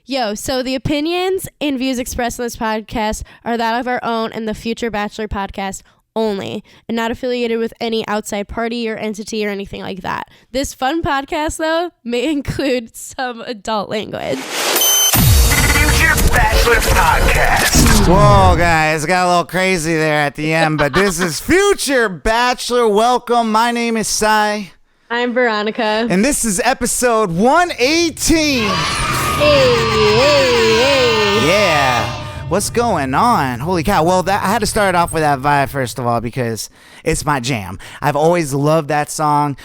Yo, so the opinions and views expressed in this podcast are that of our own and the Future Bachelor podcast only, and not affiliated with any outside party or entity or anything like that. This fun podcast, though, may include some adult language. Future Bachelor Podcast. Whoa, guys, got a little crazy there at the end, but this is Future Bachelor. Welcome. My name is Sai. I'm Veronica. And this is episode 118. Hey. Yeah. What's going on? Holy cow. Well, I had to start off with that vibe, first of all, because it's my jam. I've always loved that song,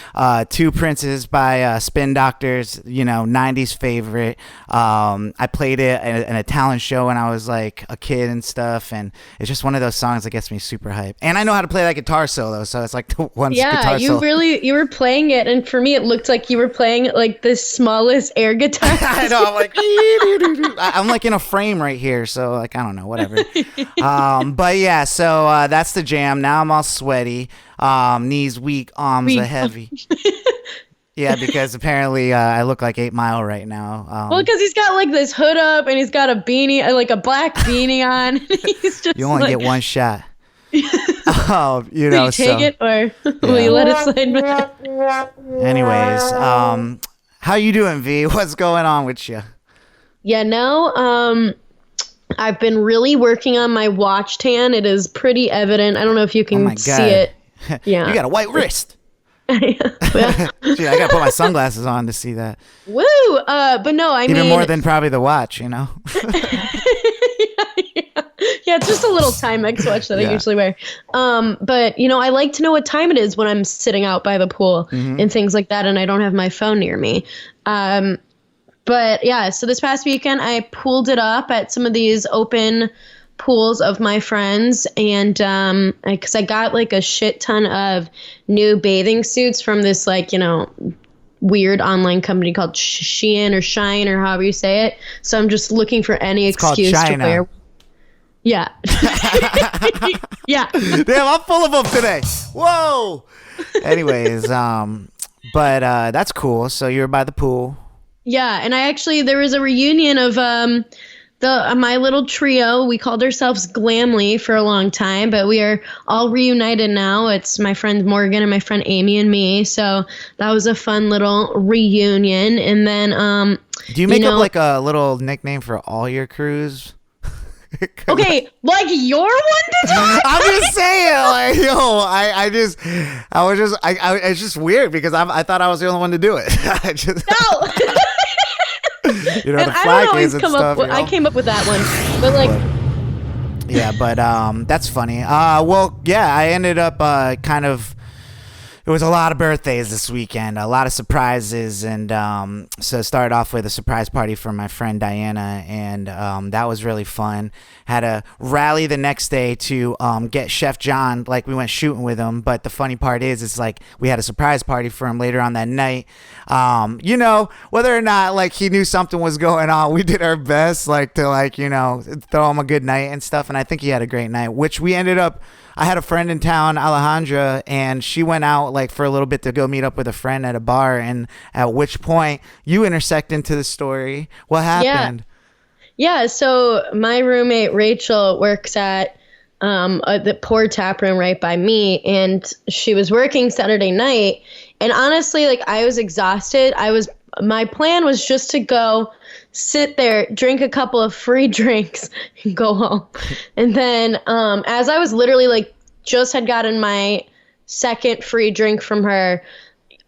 Two Princes by Spin Doctors, 90s favorite. I played it in a talent show when I was like a kid and stuff, and it's just one of those songs that gets me super hyped. And I know how to play that guitar solo, so it's like the one guitar solo. Yeah, you were playing it, and for me it looked like you were playing like the smallest air guitar. I know, I'm like, I'm like in a frame right here, so like, I don't know, whatever. But yeah, so that's the jam. Now I'm all sweaty, knees weak, arms are heavy. Yeah, because apparently I look like 8 Mile right now. Well, because he's got like this hood up and he's got a beanie, like a black beanie on. He's just you only get one shot. Will you take it or will you let it slide back? Anyways, how you doing, V? What's going on with you? Yeah, no, I've been really working on my watch tan. It is pretty evident. I don't know if you can see it. Yeah. You got a white wrist. Gee, I got to put my sunglasses on to see that. Woo! But no, I mean... Even more than probably the watch, Yeah, it's just a little Timex watch that I usually wear. But, I like to know what time it is when I'm sitting out by the pool and things like that, and I don't have my phone near me. But yeah, so this past weekend I pooled it up at some of these open pools of my friends, and because I got like a shit ton of new bathing suits from this weird online company called Shein or Shine or however you say it. So I'm just looking for any excuse to wear. Yeah. Yeah. Damn, I'm full of them today. Whoa. Anyways, but that's cool. So you were by the pool. Yeah, and there was a reunion of my little trio. We called ourselves Glamly for a long time, but we are all reunited now. It's my friend Morgan and my friend Amy and me. So that was a fun little reunion. And then, do you make up like a little nickname for all your crews? Okay, like your one to talk? I'm just saying, like, it's just weird because I thought I was the only one to do it. No. The fly kids and stuff. I came up with that one, but like. Yeah, but that's funny. Well, yeah, I ended up kind of. It was a lot of birthdays this weekend, a lot of surprises, and so it started off with a surprise party for my friend Diana, and that was really fun. Had a rally the next day to get Chef John, like we went shooting with him, but the funny part is it's like we had a surprise party for him later on that night. Whether or not like he knew something was going on, we did our best to throw him a good night and stuff, and I think he had a great night, which we ended up. I had a friend in town, Alejandra, and she went out like for a little bit to go meet up with a friend at a bar, and at which point you intersect into the story. What happened? Yeah, so my roommate Rachel works at the Pour Tap Room right by me, and she was working Saturday night, and honestly, like I was exhausted. My plan was just to go sit there, drink a couple of free drinks, and go home. And then as I was literally like just had gotten my second free drink from her,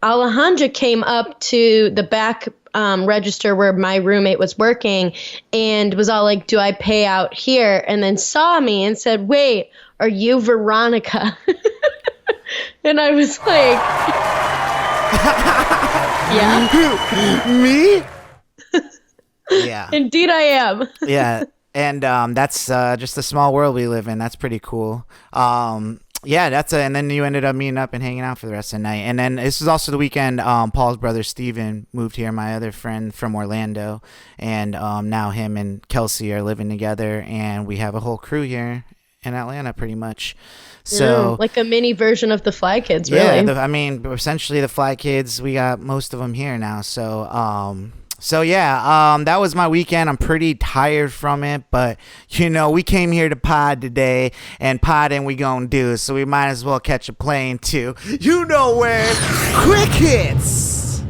Alejandra came up to the back register where my roommate was working and was all like, "Do I pay out here?" And then saw me and said, "Wait, are you Veronica?" And I was like, "Yeah." Me? Yeah. Indeed I am. Yeah. And that's just the small world we live in. That's pretty cool. Yeah, and then you ended up meeting up and hanging out for the rest of the night. And then this is also the weekend Paul's brother Steven moved here, my other friend from Orlando. And now him and Kelsey are living together, and we have a whole crew here in Atlanta pretty much. So like a mini version of the Fly Kids, really. Yeah, essentially the Fly Kids, we got most of them here now. So So that was my weekend. I'm pretty tired from it, but we came here to pod today, and podding we gonna do, so we might as well catch a plane too. Where quick hits.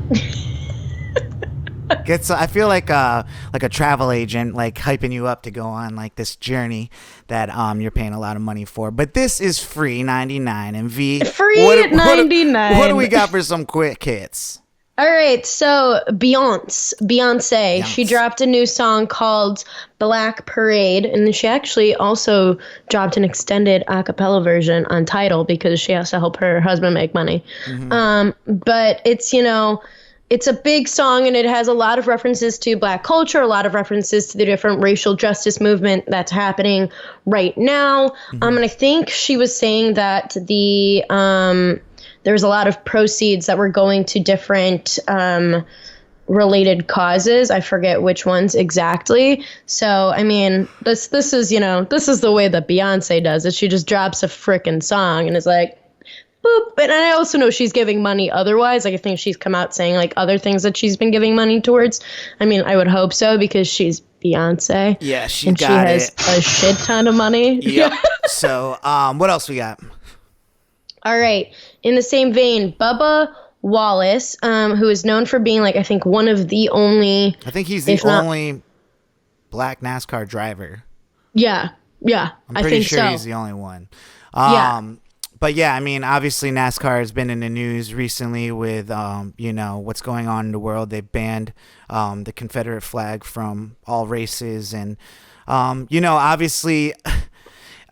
I feel like a travel agent, like hyping you up to go on like this journey that you're paying a lot of money for. But this is free 99, and V, free 99. What do we got for some quick hits? All right, so Beyonce, she dropped a new song called Black Parade, and she actually also dropped an extended a cappella version on Tidal because she has to help her husband make money. But it's, it's a big song, and it has a lot of references to Black culture, a lot of references to the different racial justice movement that's happening right now. And I think she was saying that there was a lot of proceeds that were going to different related causes. I forget which ones exactly. So, I mean, this is the way that Beyonce does it. She just drops a frickin' song and is like, boop. And I also know she's giving money otherwise. Like, I think she's come out saying like other things that she's been giving money towards. I mean, I would hope so because she's Beyonce. Yeah, she has a shit ton of money. Yep. So, what else we got? All right. In the same vein, Bubba Wallace, who is known for being like, I think one of the only... I think he's the only black NASCAR driver. Yeah. I'm pretty sure he's the only one. But yeah, I mean, obviously NASCAR has been in the news recently with, what's going on in the world. They banned the Confederate flag from all races. And, obviously...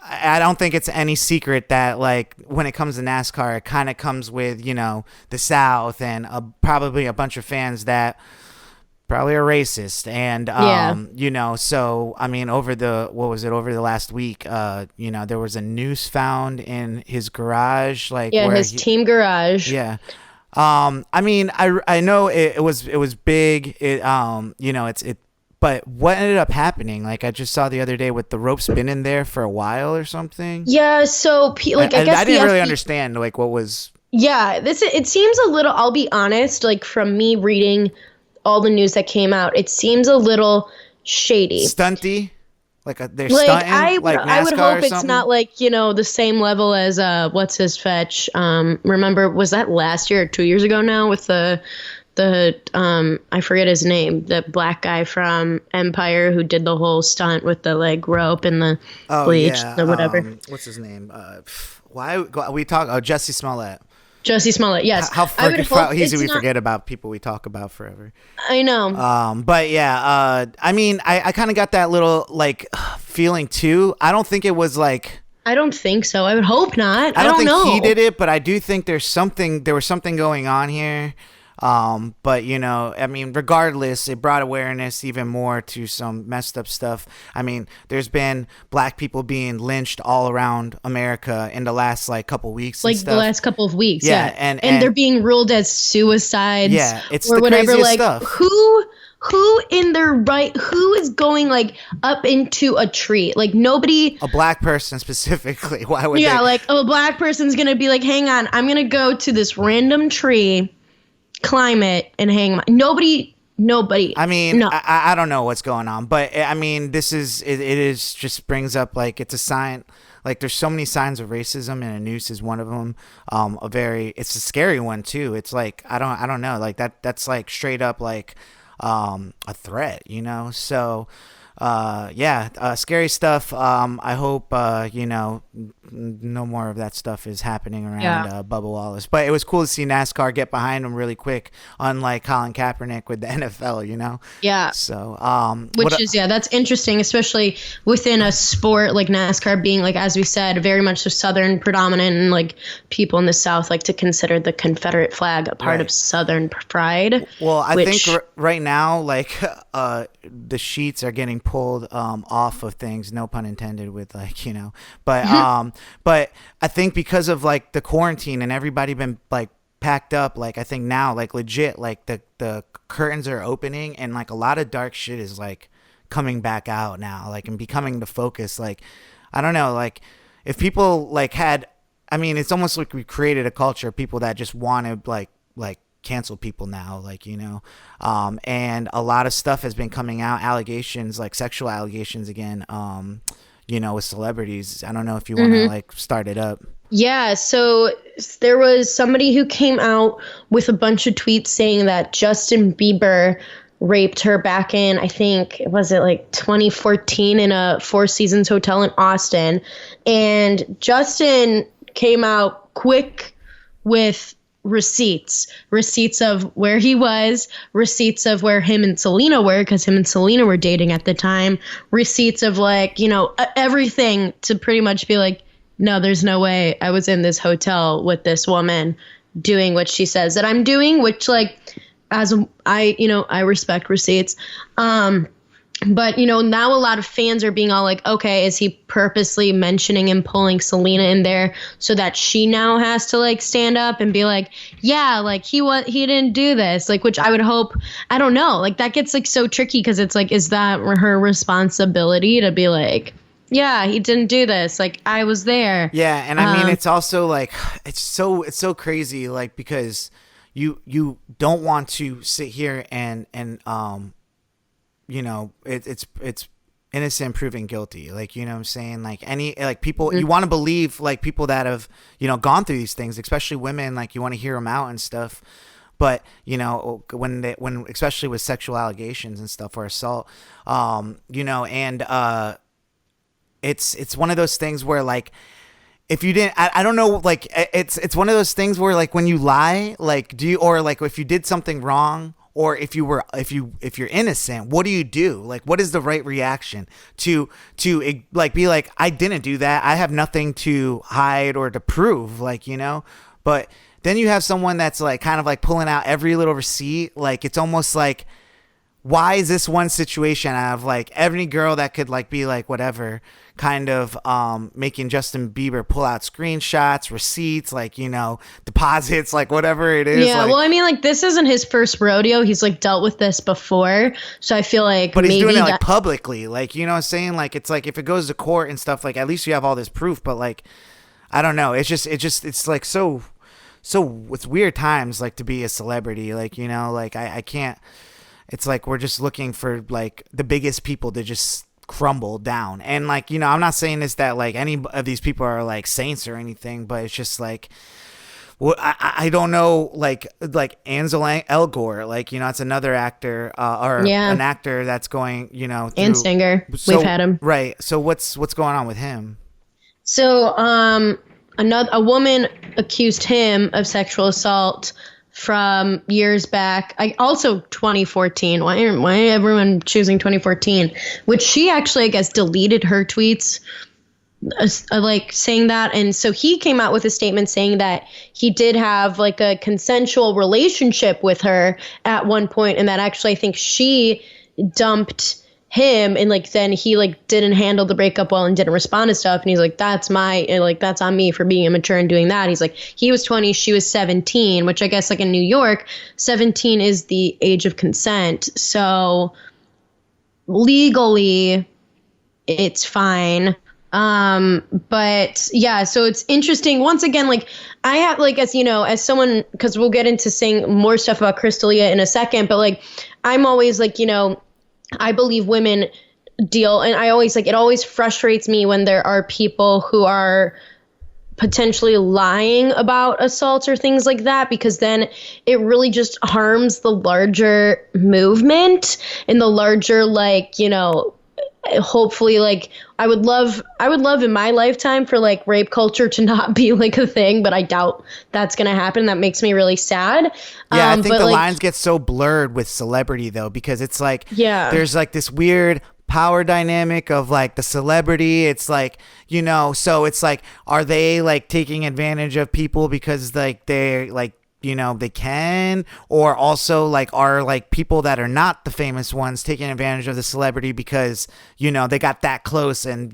I don't think it's any secret that, like, when it comes to NASCAR, it kind of comes with, the South and probably a bunch of fans that probably are racist. And, so, I mean, over the last week, there was a noose found in his garage. Like, yeah, his team garage. Yeah. I mean, I know it was big. But what ended up happening? Like, I just saw the other day with the ropes been in there for a while or something. Yeah, so I guess I didn't really understand like what was. Yeah, it seems a little. I'll be honest. Like, from me reading all the news that came out, it seems a little shady, stunty. Like they're stunting. I would hope it's not like the same level as what's his fetch. Remember, was that last year or 2 years ago now with the I forget his name, the black guy from Empire who did the whole stunt with the leg rope and the bleach, the whatever. What's his name? Why we talk? Oh, Jesse Smollett. Jesse Smollett, yes. How easy we forget about people we talk about forever. I know. But yeah, I mean, I kind of got that little like feeling too. I don't think it was like. I don't think so. I would hope not. I don't know. think he did it, but I do think there was something going on here. But I mean, regardless, it brought awareness even more to some messed up stuff. I mean, there's been black people being lynched all around America in the last like couple weeks. Like the last couple of weeks. Yeah. And they're being ruled as suicides. Yeah. It's or the whatever. Craziest Like stuff. who in their right, who is going like up into a tree? Like nobody. A black person specifically. Why would they? Yeah. Like a black person's going to be like, hang on, I'm going to go to this random tree, climb it, and hang my nobody. I mean, no. I don't know what's going on, but I mean, this is it is just brings up like it's a sign. Like there's so many signs of racism, and a noose is one of them. It's a scary one too. It's like I don't know, like that's like straight up like a threat, So scary stuff. I hope no more of that stuff is happening around Bubba Wallace. But it was cool to see NASCAR get behind him really quick, unlike Colin Kaepernick with the NFL, Yeah. So, that's interesting, especially within a sport like NASCAR being, like, as we said, very much so Southern predominant, and like people in the South like to consider the Confederate flag a part of Southern pride. Well, I think right now, like, the sheets are getting pulled off of things, no pun intended, with like, but I think because of like the quarantine and everybody been like packed up, like I think now like legit like the curtains are opening and like a lot of dark shit is like coming back out now, like, and becoming the focus. Like, I don't know, like if people like had, I mean, it's almost like we created a culture of people that just want to like cancel people now, like, and a lot of stuff has been coming out, allegations, like sexual allegations again, with celebrities. I don't know if you want to like start it up. Yeah, so there was somebody who came out with a bunch of tweets saying that Justin Bieber raped her back in, I think, was it like 2014 in a Four Seasons hotel in Austin. And Justin came out quick with receipts of where he was, receipts of where him and Selena were, because him and Selena were dating at the time, receipts of like, everything to pretty much be like, no, there's no way I was in this hotel with this woman doing what she says that I'm doing, which like, I respect receipts. But, now a lot of fans are being all like, okay, is he purposely mentioning and pulling Selena in there so that she now has to like stand up and be like, yeah, like he didn't do this, like, which I would hope, I don't know, like that gets like so tricky because it's like, is that her responsibility to be like, yeah, he didn't do this, like I was there. Yeah, and I mean, it's also like, it's so crazy, like, because you don't want to sit here and it's innocent proven guilty, like, you know what I'm saying, like any, like people, you want to believe like people that have gone through these things, especially women, like you want to hear them out and stuff, but when especially with sexual allegations and stuff or assault, it's one of those things where like if you didn't, I don't know, like it's one of those things where like when you lie, like or like if you did something wrong, or if you're innocent, what do? Like, what is the right reaction to like be like, I didn't do that, I have nothing to hide or to prove, like, but then you have someone that's like kind of like pulling out every little receipt, like it's almost like, why is this one situation out of like every girl that could like be like whatever kind of making Justin Bieber pull out screenshots, receipts, like, deposits, like whatever it is. Yeah, like, well, I mean, like this isn't his first rodeo. He's like dealt with this before. So I feel like but he's maybe doing it like publicly, like, you know what I'm saying? Like, it's like if it goes to court and stuff, like at least you have all this proof, but like, I don't know. It's like so it's weird times, like to be a celebrity, like, like I can't. It's like we're just looking for like the biggest people to just crumble down. And like, I'm not saying this that like any of these people are like saints or anything, but it's just like, well, I don't know, like Ansel Elgort, like, it's another actor an actor that's going, through, and singer. We've had him. Right. So what's going on with him? So a woman accused him of sexual assault from years back. Also 2014. Why everyone choosing 2014? Which she actually, I guess, deleted her tweets, like saying that. And so he came out with a statement saying that he did have like a consensual relationship with her at one point, and that actually I think she dumped him, and like then he like didn't handle the breakup well and didn't respond to stuff, and he's like, that's on me for being immature and doing that. He's like, he was 20, she was 17, which I guess like in New York 17 is the age of consent, so legally it's fine. But yeah, so it's interesting. Once again, like I have like, as someone, because we'll get into saying more stuff about Crystalia in a second, but like I'm always like, I believe women deal, and I always like, it always frustrates me when there are people who are potentially lying about assaults or things like that, because then it really just harms the larger movement and the larger, like, hopefully, like, I would love in my lifetime for like rape culture to not be like a thing, but I doubt that's gonna happen. That makes me really sad. Yeah, I think the lines get so blurred with celebrity though, because it's like, there's like this weird power dynamic of like the celebrity. It's like, so it's like, are they like taking advantage of people because like they're like, they can, or also like are like people that are not the famous ones taking advantage of the celebrity because they got that close, and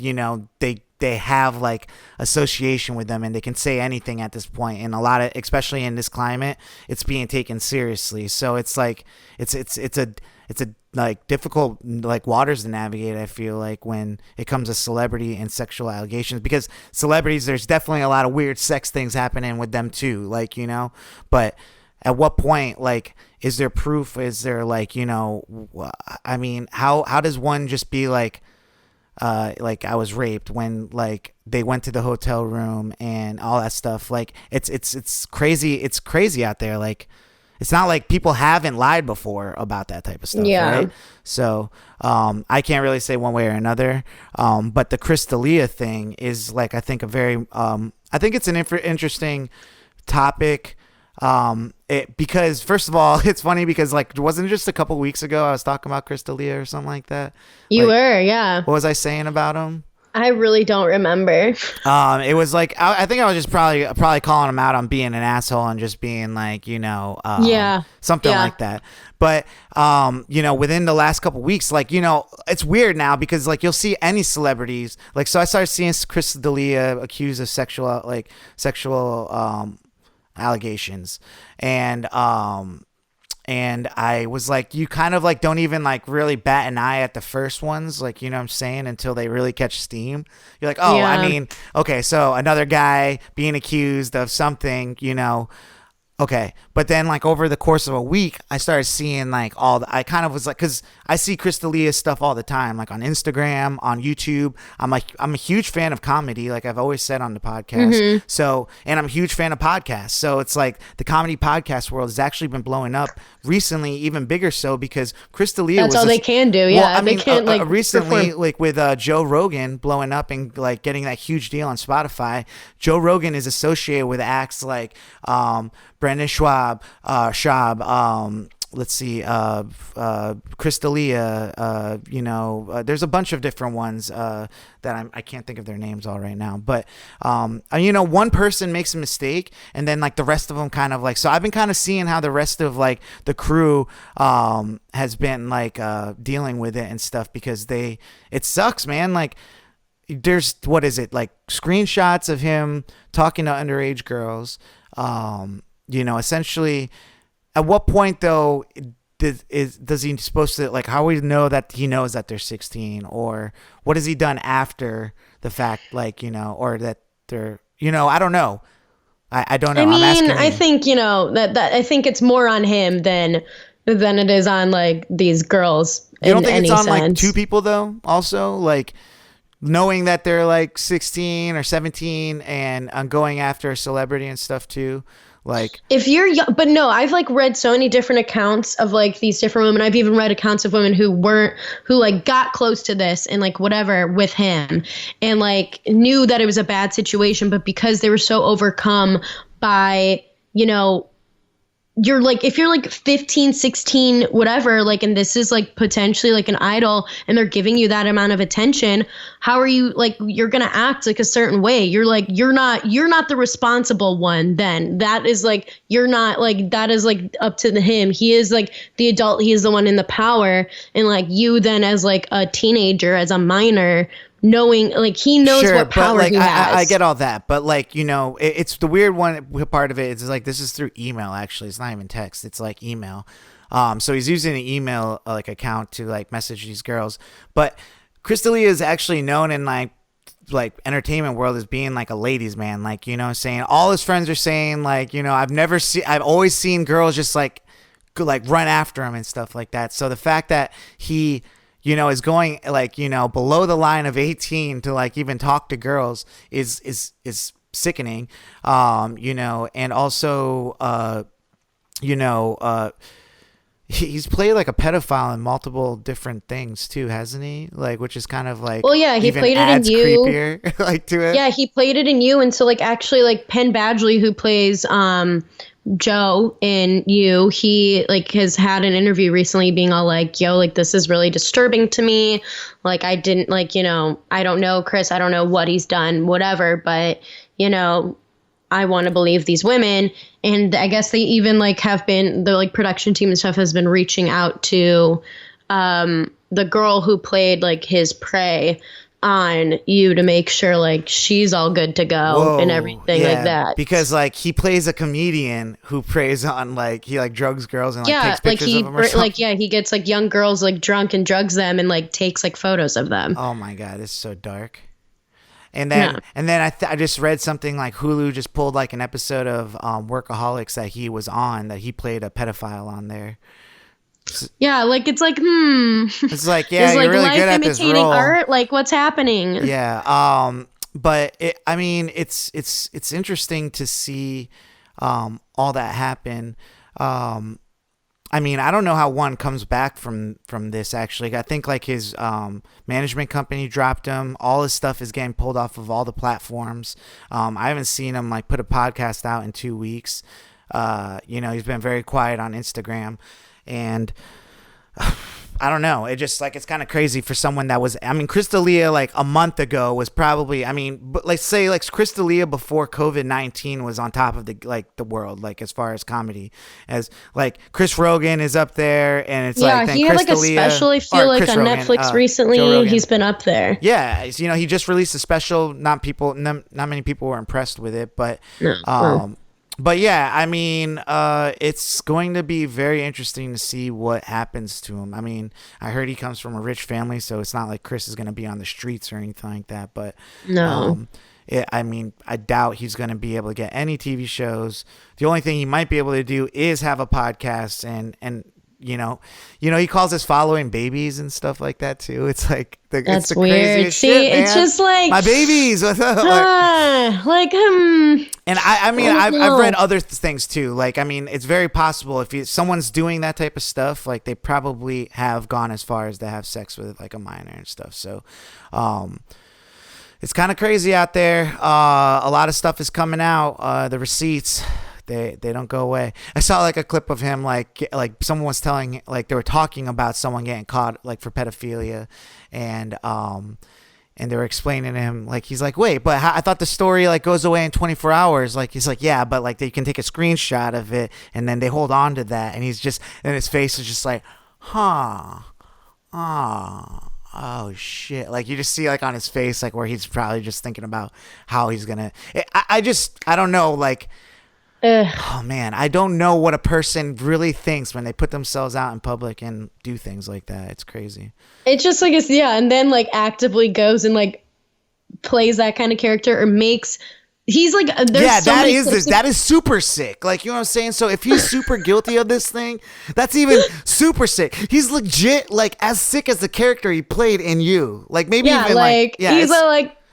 they have like association with them and they can say anything at this point, and a lot of, especially in this climate, it's being taken seriously. So it's like it's a like difficult like waters to navigate, I feel like, when it comes to celebrity and sexual allegations, because celebrities, there's definitely a lot of weird sex things happening with them too, like, but at what point, like, is there proof? Is there like, I mean, how does one just be like I was raped when like they went to the hotel room and all that stuff? Like it's crazy. It's crazy out there. Like, it's not like people haven't lied before about that type of stuff, right? So I can't really say one way or another. But the Dlia thing is like, I think a very I think it's an interesting topic. Because first of all, it's funny because like, wasn't it just a couple weeks ago I was talking about Dlia or something like that? You like, were, yeah. What was I saying about him? I really don't remember. It was like, I think I was just probably calling him out on being an asshole and just being like, something like that. But, within the last couple weeks, like, it's weird now because like you'll see any celebrities, like, so I started seeing Dlia accused of sexual allegations. And I was like, you kind of like don't even like really bat an eye at the first ones, like, you know what I'm saying, until they really catch steam. You're like, oh, yeah. I mean, okay, so another guy being accused of something, okay. But then like over the course of a week, I started seeing like I kind of was like, because I see Dlia's stuff all the time, like on Instagram, on YouTube. I'm a huge fan of comedy, like I've always said on the podcast. Mm-hmm. So, and I'm a huge fan of podcasts. So it's like the comedy podcast world has actually been blowing up recently, even bigger so because Dlia that's all they can do. Yeah, well, I mean, they can't recently perform. like with Joe Rogan blowing up and like getting that huge deal on Spotify. Joe Rogan is associated with acts like Brendan Schaub, let's see, Dlia, there's a bunch of different ones that I can't think of their names all right now. But, one person makes a mistake and then like the rest of them kind of like, so I've been kind of seeing how the rest of like the crew has been like dealing with it and stuff because it sucks, man. Like, there's, what is it, like screenshots of him talking to underage girls, essentially. At what point though does he supposed to, like, how we know that he knows that they're 16, or what has he done after the fact, like, or that they're, I don't know. I don't know. I mean, I think, that I think it's more on him than it is on like these girls. You don't think it's on sense. Like two people though? Also, like, knowing that they're like 16 or 17 and going after a celebrity and stuff too. Like, if you're young, but no, I've like read so many different accounts of like these different women. I've even read accounts of women who like got close to this and like whatever with him and like knew that it was a bad situation, but because they were so overcome by, you're like, if you're like 15, 16, whatever, like, and this is like potentially like an idol and they're giving you that amount of attention, how are you like, you're going to act like a certain way. You're like, you're not the responsible one. Then that is like, you're not like, that is like up to him. He is like the adult. He is the one in the power. And like you then as like a teenager, as a minor, knowing like he knows what power like, he has. I get all that, but like, it's the weird one part of it is like, this is through email. Actually, it's not even text, it's like email. So he's using an email like account to like message these girls, but Dlia is actually known in like entertainment world as being like a ladies man, like, saying all his friends are saying like, I've always seen girls just like run after him and stuff like that. So the fact that he is going like, below the line of 18 to like even talk to girls is sickening. And also, he's played like a pedophile in multiple different things too, hasn't he? Like, which is kind of like, well, yeah, he even played it in You. Creepier, like to it. Yeah, he played it in You. And so like, actually like Penn Badgley, who plays, Joe in You, he like has had an interview recently being all like, yo, like this is really disturbing to me. Like I didn't like, I don't know Chris, I don't know what he's done, whatever, but I want to believe these women. And I guess they even like have been, the like production team and stuff has been reaching out to the girl who played like his prey on You to make sure like she's all good to go. And everything like that, because like he plays a comedian who preys on like he like drugs girls and like takes pictures of them or something. Like he gets like young girls like drunk and drugs them and like takes like photos of them. Oh my god, it's so dark. And then I just read something like Hulu just pulled like an episode of Workaholics that he was on, that he played a pedophile on there. Yeah, like it's like It's like, yeah, is you're like really life good at this imitating role. art? Like what's happening? Yeah. But I mean, it's interesting to see all that happen. I mean, I don't know how one comes back from this, actually. I think like his management company dropped him. All his stuff is getting pulled off of all the platforms. I haven't seen him like put a podcast out in 2 weeks. He's been very quiet on Instagram, and I don't know. It just like, it's kind of crazy for someone that was, I mean, Chris D'Elia like a month ago was probably, I mean, but like say like Chris D'Elia before COVID-19 was on top of the world, like as far as comedy, as like Chris Rogan is up there, and it's like, then he Chris had like D'Elia, a special, I feel like, on Netflix recently. He's been up there. Yeah. He just released a special. Not many people were impressed with it, but, But yeah, I mean, it's going to be very interesting to see what happens to him. I mean, I heard he comes from a rich family, so it's not like Chris is going to be on the streets or anything like that. But no, I mean, I doubt he's going to be able to get any TV shows. The only thing he might be able to do is have a podcast, and he calls his following babies and stuff like that too. It's like that's it's the weird. craziest See, shit, man. it's just like my babies. What's up? And I mean, I've read other things too. Like, I mean, it's very possible if someone's doing that type of stuff, like they probably have gone as far as to have sex with like a minor and stuff. So, it's kind of crazy out there. A lot of stuff is coming out. The receipts, they don't go away. I saw like a clip of him, like someone was telling, like they were talking about someone getting caught like for pedophilia, and they were explaining to him, like, he's like, wait, but I thought the story like goes away in 24 hours. Like, he's like, yeah, but like they can take a screenshot of it and then they hold on to that. And his face is just like, oh shit. Like, you just see like on his face, like where he's probably just thinking about how he's going to, I don't know. Like, oh man, I don't know what a person really thinks when they put themselves out in public and do things like that. It's crazy. It's just like, and then like actively goes and like plays that kind of character, or makes, he's like, that is super sick. Like, you know what I'm saying? So if he's super guilty of this thing, that's even super sick. He's legit like as sick as the character he played in You. Like, maybe even he's like,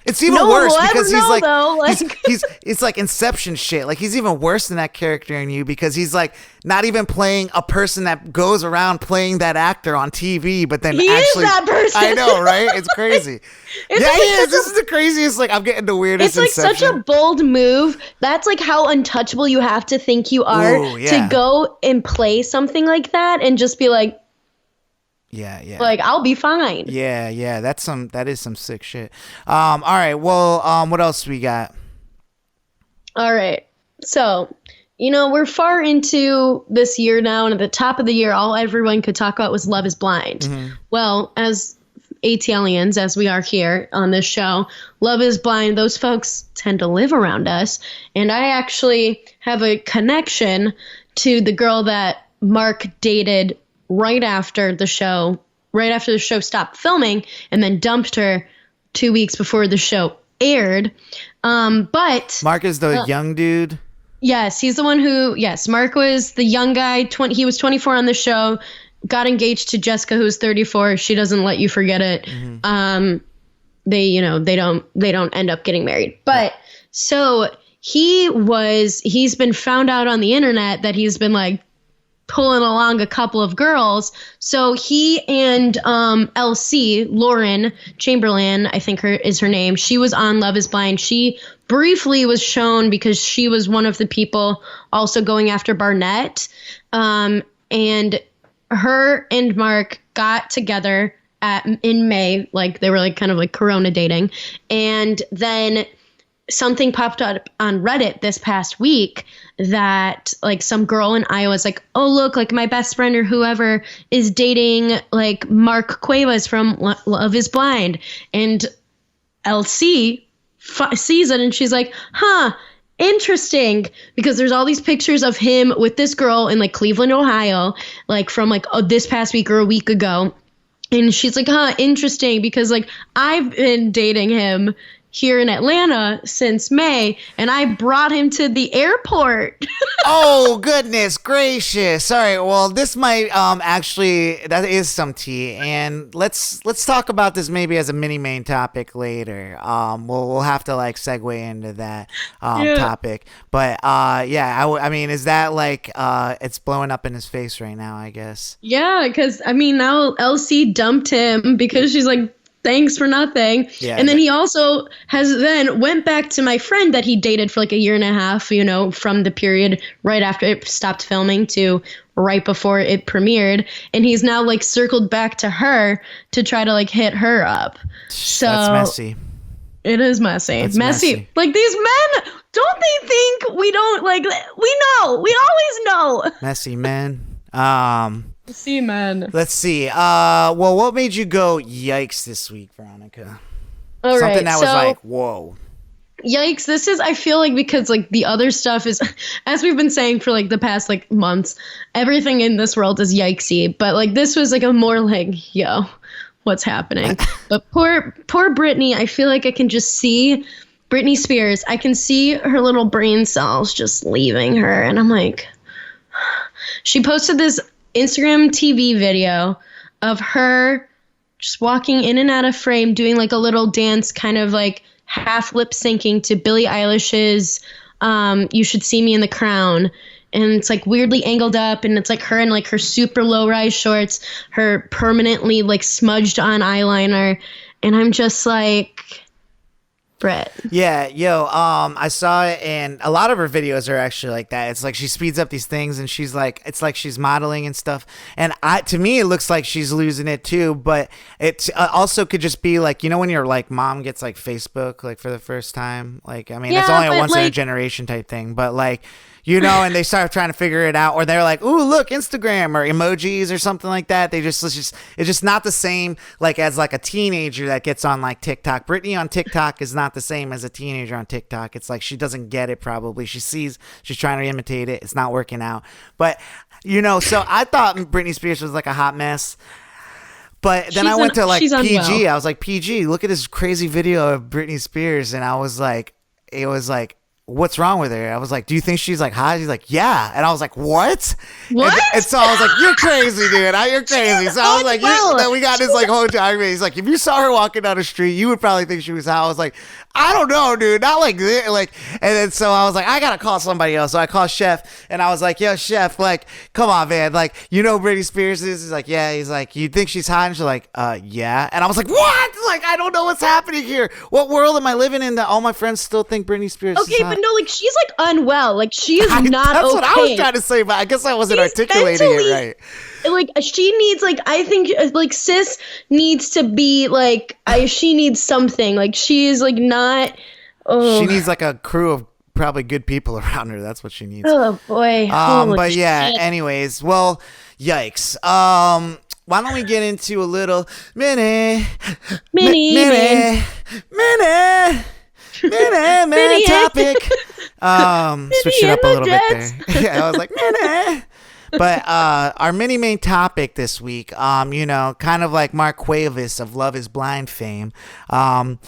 it's even worse because he's like, though. it's like Inception shit. Like, he's even worse than that character in You, because he's like not even playing a person that goes around playing that actor on TV, but then he actually is that person. I know, right? It's crazy. He is. This is the craziest. Like, I'm getting the weirdest. It's like Inception. such a bold move. That's like how untouchable you have to think you are to go and play something like that and just be like, yeah. Like, I'll be fine. Yeah. That is some sick shit. All right. Well, what else we got? All right. So, we're far into this year now, and at the top of the year, all everyone could talk about was Love is Blind. Mm-hmm. Well, as ATLians, as we are here on this show, Love is Blind, those folks tend to live around us. And I actually have a connection to the girl that Mark dated right after the show stopped filming, and then dumped her 2 weeks before the show aired. But Mark is the young dude. Yes, he's the one who. Yes, Mark was the young guy. He was 24 on the show. Got engaged to Jessica, who's 34. She doesn't let you forget it. Mm-hmm. They don't end up getting married. But so he's been found out on the internet that he's been like pulling along a couple of girls. So he and LC, Lauren Chamberlain, I think is her name. She was on Love is Blind. She briefly was shown because she was one of the people also going after Barnett. And her and Mark got together in May, like they were like kind of like Corona dating. And then something popped up on Reddit this past week that like some girl in Iowa is like, oh, look, like my best friend or whoever is dating like Mark Cuevas from Love is Blind. And LC sees it and she's like, interesting, because there's all these pictures of him with this girl in like Cleveland, Ohio, like from like this past week or a week ago. And she's like, interesting, because like I've been dating him. here in Atlanta since May, and I brought him to the airport. Oh, goodness gracious. All right, well, this might actually, that is some tea, and let's talk about this maybe as a mini main topic later. We'll have to like segue into that topic, but I mean, is that like it's blowing up in his face right now, I guess? Yeah, because I mean, now LC dumped him because she's like, thanks for nothing. Yeah, and then he also went back to my friend that he dated for like a year and a half, you know, from the period right after it stopped filming to right before it premiered. And he's now like circled back to her to try to like hit her up. So that's messy. It is messy. That's messy. Like these men, don't they think we don't like, we know, we always know. Messy men. See, man. Let's see. Well, what made you go yikes this week, Veronica? All Something right, that was like, whoa. Yikes. This is, I feel like, because like the other stuff is, as we've been saying for like the past like months, everything in this world is yikesy. But like this was like a more like, yo, what's happening? But poor Britney, I feel like I can just see Britney Spears. I can see her little brain cells just leaving her. And I'm like, she posted this Instagram TV video of her just walking in and out of frame, doing like a little dance, kind of like half lip syncing to Billie Eilish's You Should See Me in the Crown. And it's like weirdly angled up, and it's like her in like her super low rise shorts, her permanently like smudged on eyeliner. And I'm just like, Brett. Yeah, I saw it, and a lot of her videos are actually like that. It's like she speeds up these things, and she's like, it's like she's modeling and stuff. And to me, it looks like she's losing it too. But it also could just be like, you know, when your like mom gets like Facebook like for the first time. Like, I mean, it's only a once in a generation type thing, but like, you know, and they start trying to figure it out, or they're like, ooh, look, Instagram or emojis or something like that. It's just not the same like as like a teenager that gets on like TikTok. Britney on TikTok is not the same as a teenager on TikTok. It's like she doesn't get it probably. She's trying to imitate it. It's not working out. But, you know, so I thought Britney Spears was like a hot mess. But then I went to like PG. Unwell. I was like, PG, look at this crazy video of Britney Spears. And I was like, it was like, what's wrong with her? I was like, do you think she's like hot? He's like, yeah. And I was like, what? And so I was like, you're crazy, dude. You're crazy. So I was like, then we got this like whole time. He's like, if you saw her walking down the street, you would probably think she was hot. I was like, I don't know, dude. Not like this. Like, and then so I was like, I gotta call somebody else. So I called Chef, and I was like, yo, Chef, like, come on, man. Like, you know Britney Spears is? He's like, yeah. He's like, you think she's hot? And she's like, yeah. And I was like, what? Like, I don't know what's happening here. What world am I living in that all my friends still think Britney Spears is hot? But no, like, she's like unwell. Like, she is not that's okay. What I was trying to say, but I guess I wasn't articulating it right. Like, she needs, like, I think, like, sis needs to be, like, she needs something. Like, she is, like, not... Oh. She needs, like, a crew of probably good people around her. That's what she needs. Oh, boy. But, yeah, anyways, well, yikes. Why don't we get into a little mini topic? Switch it up a little bit there. Yeah, I was like, mini. But our mini main topic this week, you know, kind of like Mark Cuevas of Love Is Blind fame. Can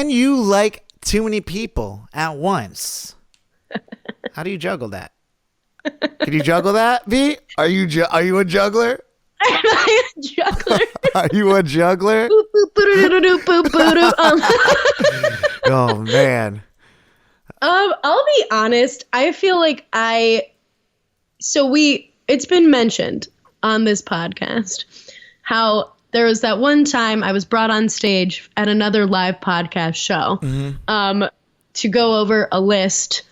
you like too many people at once? How do you juggle that? Can you juggle that, V? Are you a juggler? Am I a juggler? Are you a juggler? Oh man. I'll be honest. I feel like it's been mentioned on this podcast how there was that one time I was brought on stage at another live podcast show to go over a list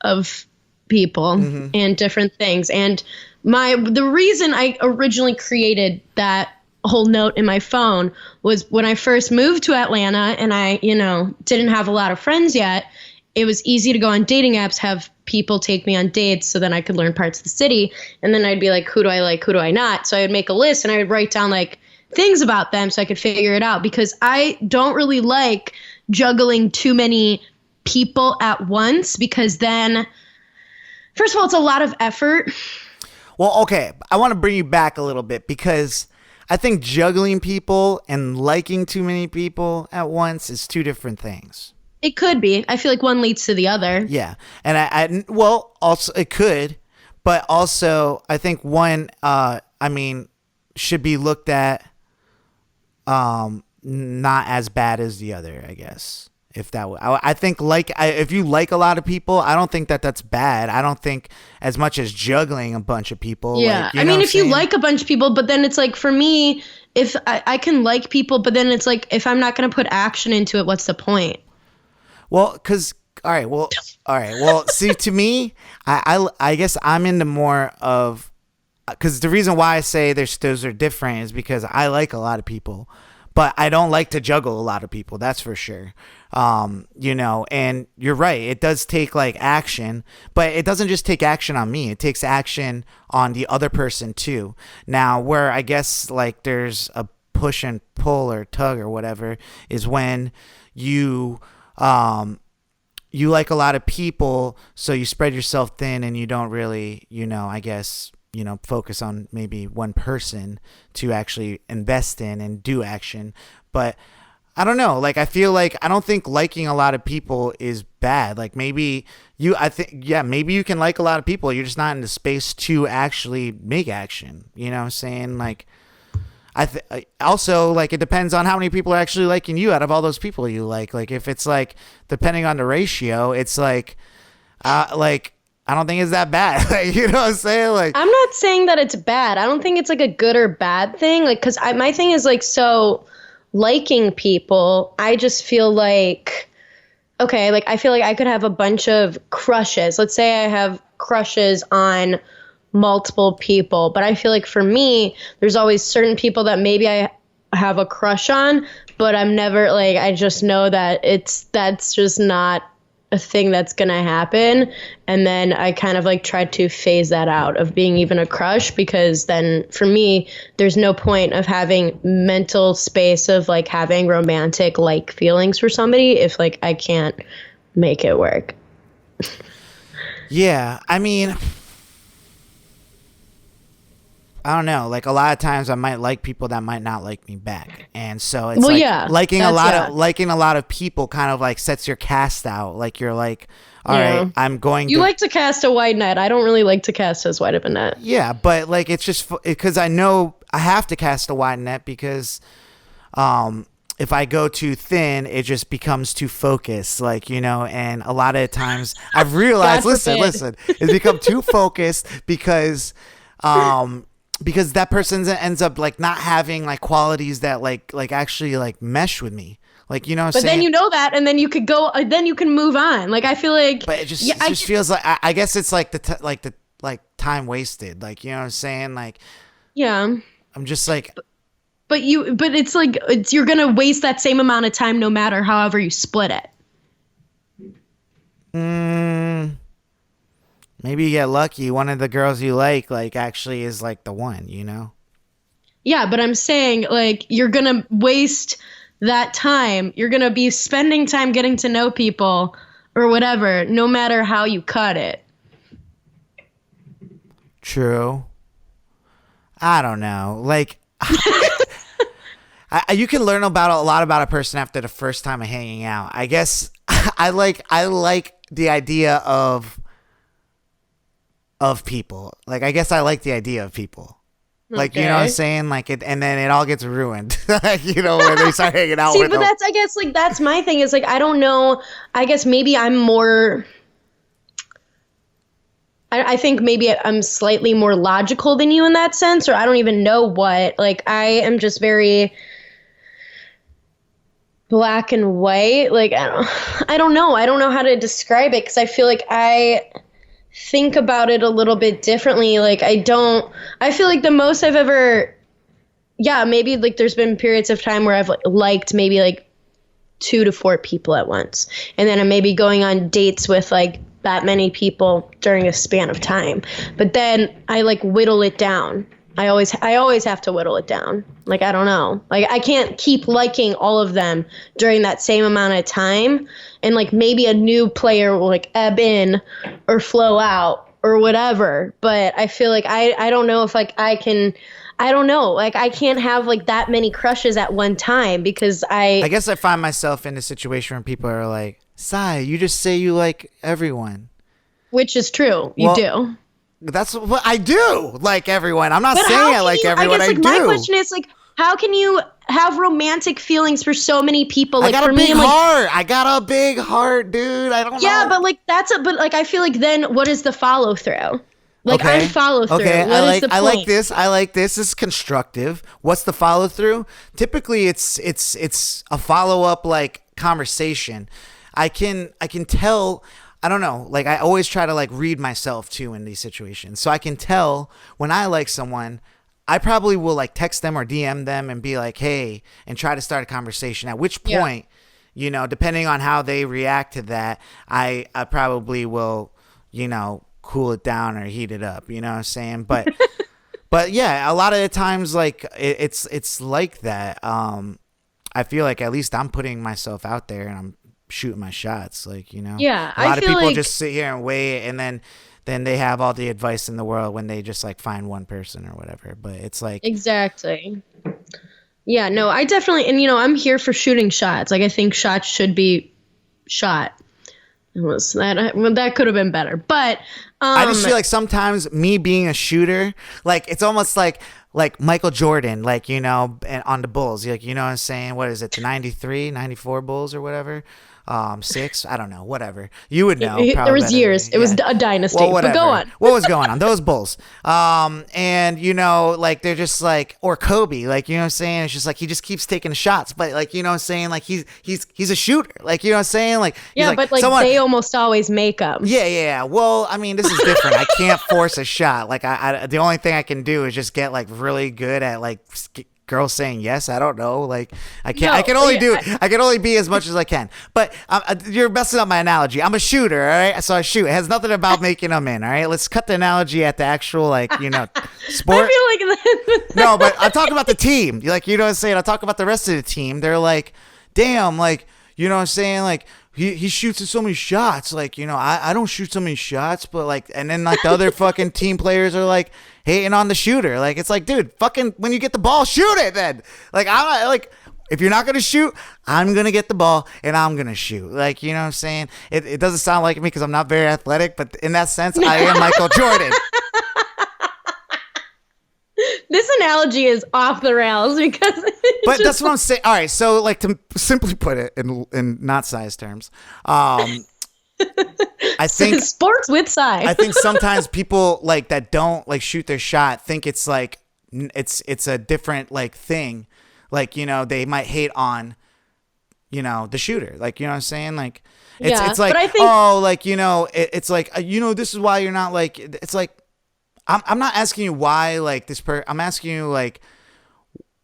of people and different things. And the reason I originally created that whole note in my phone was when I first moved to Atlanta and I, you know, didn't have a lot of friends yet. It was easy to go on dating apps, have people take me on dates so then I could learn parts of the city. And then I'd be like, who do I like? Who do I not? So I would make a list and I would write down like things about them so I could figure it out, because I don't really like juggling too many people at once, because then, first of all, it's a lot of effort. Well, okay, I want to bring you back a little bit, because I think juggling people and liking too many people at once is two different things. It could be. I feel like one leads to the other. Yeah. And well, also it could, but also I think one, should be looked at, not as bad as the other, I guess. If that would, I think if you like a lot of people, I don't think that's bad. I don't think as much as juggling a bunch of people. Yeah. Like, you know what I'm if you saying? like a bunch of people, but then it's like, for me, if I can like people, but then it's like, if I'm not going to put action into it, what's the point? Well, all right. Well, see, to me, I guess I'm into more of, because the reason why I say those are different is because I like a lot of people, but I don't like to juggle a lot of people. That's for sure. And you're right. It does take like action, but it doesn't just take action on me. It takes action on the other person too. Now, where I guess like there's a push and pull or tug or whatever is when you like a lot of people, so you spread yourself thin and you don't really, I guess, focus on maybe one person to actually invest in and do action. But I don't know. Like, I feel like I don't think liking a lot of people is bad. Like, maybe you can like a lot of people. You're just not in the space to actually make action. You know what I'm saying? Like, also, like, it depends on how many people are actually liking you out of all those people you like. Like, if it's like, depending on the ratio, it's like, I don't think it's that bad. You know what I'm saying? Like, I'm not saying that it's bad. I don't think it's like a good or bad thing. Like, cause my thing is like, so liking people, I just feel like, okay, like I feel like I could have a bunch of crushes. Let's say I have crushes on multiple people, but I feel like for me, there's always certain people that maybe I have a crush on, but I'm never like, I just know that that's just not a thing that's gonna happen. And then I kind of like try to phase that out of being even a crush, because then for me, there's no point of having mental space of like having romantic like feelings for somebody if like I can't make it work. Yeah, I mean, I don't know. Like, a lot of times I might like people that might not like me back. And so it's liking a lot of people kind of like sets your cast out. Like, you're like, all right, I'm going to. You like to cast a wide net. I don't really like to cast as wide of a net. Yeah, but like, it's just because I know I have to cast a wide net because if I go too thin, it just becomes too focused, like, and a lot of times I've realized, listen, it's become too focused because that person ends up like not having like qualities that like actually like mesh with me. Like, you know what I'm saying? But then you know that, and then you could go, then you can move on. Like, I feel like, but it just feels like, I guess it's like the time wasted. Like, you know what I'm saying? Like, yeah, I'm just like, but it's like, you're going to waste that same amount of time no matter however you split it. Maybe you get lucky. One of the girls you like actually is like the one, Yeah, but I'm saying like, you're going to waste that time. You're going to be spending time getting to know people or whatever, no matter how you cut it. True. I don't know. Like, you can learn a lot about a person after the first time of hanging out. I guess I like the idea of people. Like, I guess I like the idea of people. Like, okay. You know what I'm saying? Like, and then it all gets ruined. When they start hanging out with them. See, but I guess, like, that's my thing is, like, I don't know. I guess maybe I'm more... I think maybe I'm slightly more logical than you in that sense, or I don't even know what. Like, I am just very black and white. Like, I don't know. I don't know how to describe it, because I feel like I think about it a little bit differently. Like, I feel like the most I've ever, maybe like there's been periods of time where I've liked maybe like 2 to 4 people at once. And then I'm maybe going on dates with like that many people during a span of time. But then I like whittle it down. I always have to whittle it down. Like, I don't know. Like, I can't keep liking all of them during that same amount of time. And like, maybe a new player will like ebb in or flow out or whatever. But I feel like I don't know if like I I don't know. Like, I can't have like that many crushes at one time because I guess I find myself in a situation where people are like, Sai, you just say you like everyone. Which is true. You do. That's what I do. Like everyone. I'm not But saying I like everyone. I guess, like, I do. my question is, like, how can you have romantic feelings for so many people? Like, I got for a big me, heart. I got a big heart, dude. I don't know. Yeah, but like but like I feel like then what is the follow through? Like, okay. I follow through. Okay, What is the point? I like this. I like this. This is constructive. What's the follow through? Typically, it's a follow up like conversation. I can tell. I don't know. Like, I always try to like read myself too in these situations, so I can tell when I like someone. I probably will like text them or DM them and be like, hey, and try to start a conversation. At which point, you know, depending on how they react to that, I probably will, you know, cool it down or heat it up. You know what I'm saying? But but yeah, a lot of the times like it's like that. I feel like at least I'm putting myself out there and I'm shooting my shots. Like, you know, Yeah, a lot of feel people like, just sit here and wait, and then they have all the advice in the world when they just like find one person or whatever. But it's like exactly. Yeah, no, I definitely, and you know, I'm here for shooting shots. Like, I think shots should be shot. That could have been better, but I just feel like sometimes me being a shooter, like it's almost like Michael Jordan, like, you know, and on the Bulls, like, you know what I'm saying? What is it? The 93, 94 Bulls or whatever. 6, I don't know, whatever. You would know. There was years. It was a dynasty. Well, but go on. What was going on? Those Bulls. And you know, like they're just like, or Kobe, like, you know what I'm saying? It's just like he just keeps taking shots, but like, you know what I'm saying? Like he's a shooter. Like, you know what I'm saying? Like, yeah, but like they almost always make them. Yeah. Well, I mean, this is different. I can't force a shot. Like I the only thing I can do is just get like really good at like girls saying yes. I don't know. Like I can't. I can only be as much as I can. But you're messing up my analogy. I'm a shooter. All right. So I shoot. It has nothing about making them in. All right. Let's cut the analogy at the actual like, you know, sport. I feel like No, but I'm talking about the team. Like, you know what I'm saying? I talk about the rest of the team. They're like, damn, like, you know what I'm saying? Like he shoots so many shots. Like, you know, I don't shoot so many shots, but like, and then like the other fucking team players are like hating on the shooter. Like, it's like, dude, fucking when you get the ball, shoot it then. Like, I'm like, if you're not going to shoot, I'm going to get the ball and I'm going to shoot. Like, you know what I'm saying? It doesn't sound like me because I'm not very athletic, but in that sense, I am Michael Jordan. This analogy is off the rails because but that's what I'm saying. All right, so like to simply put it in not size terms, I think sports with size. I think sometimes people like that don't like shoot their shot think it's like it's a different like thing. Like, you know, they might hate on, you know, the shooter. Like, you know what I'm saying? Like it's like, but I think, oh, like, you know, it's like, you know, this is why you're not like, it's like, I'm not asking you why like this I'm asking you like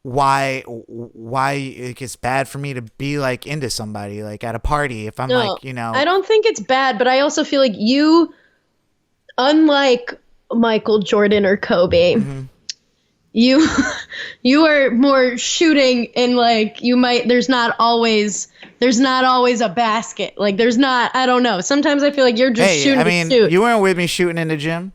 why it's bad for me to be like into somebody like at a party if I'm like, you know. I don't think it's bad, but I also feel like you, unlike Michael Jordan or Kobe, mm-hmm. you are more shooting and like there's not always a basket. Like there's not, I don't know. Sometimes I feel like you're just shooting. I mean, you weren't with me shooting in the gym.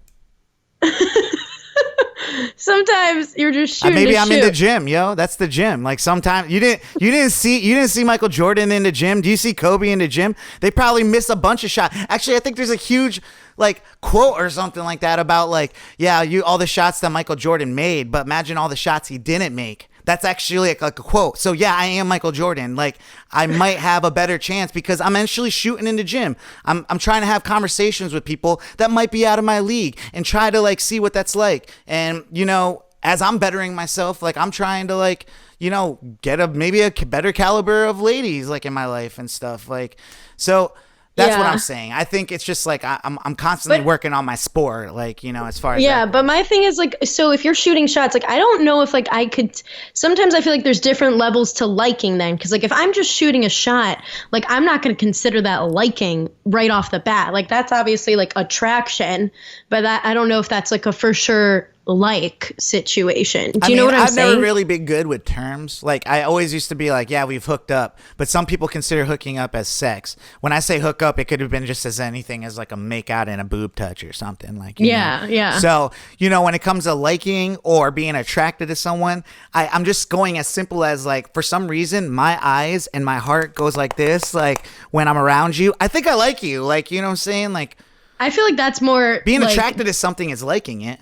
Sometimes you're just shooting. Maybe I'm in the gym, yo. That's the gym. Like sometimes you didn't see Michael Jordan in the gym. Do you see Kobe in the gym? They probably miss a bunch of shots. Actually, I think there's a huge like quote or something like that about like, yeah, all the shots that Michael Jordan made, but imagine all the shots he didn't make. That's actually like a quote. So yeah, I am Michael Jordan. Like I might have a better chance because I'm actually shooting in the gym. I'm trying to have conversations with people that might be out of my league and try to like see what that's like. And you know, as I'm bettering myself, like I'm trying to like, you know, get maybe a better caliber of ladies like in my life and stuff. Like, so that's what I'm saying. I think it's just like I'm constantly working on my sport, like, you know, as far as but my thing is like, so if you're shooting shots, like I don't know if like I could. Sometimes I feel like there's different levels to liking them because like if I'm just shooting a shot, like I'm not going to consider that liking right off the bat. Like that's obviously like attraction, but that I don't know if that's like a for sure like situation. Do you know what I'm saying? I've never really been good with terms. Like, I always used to be like, yeah, we've hooked up. But some people consider hooking up as sex. When I say hook up, it could have been just as anything as like a make out and a boob touch or something. Like, you know? Yeah. So, when it comes to liking or being attracted to someone, I'm just going as simple as like, for some reason, my eyes and my heart goes like this. Like, when I'm around you, I think I like you. Like, you know what I'm saying? Like, I feel like that's more being like, attracted to something is liking it.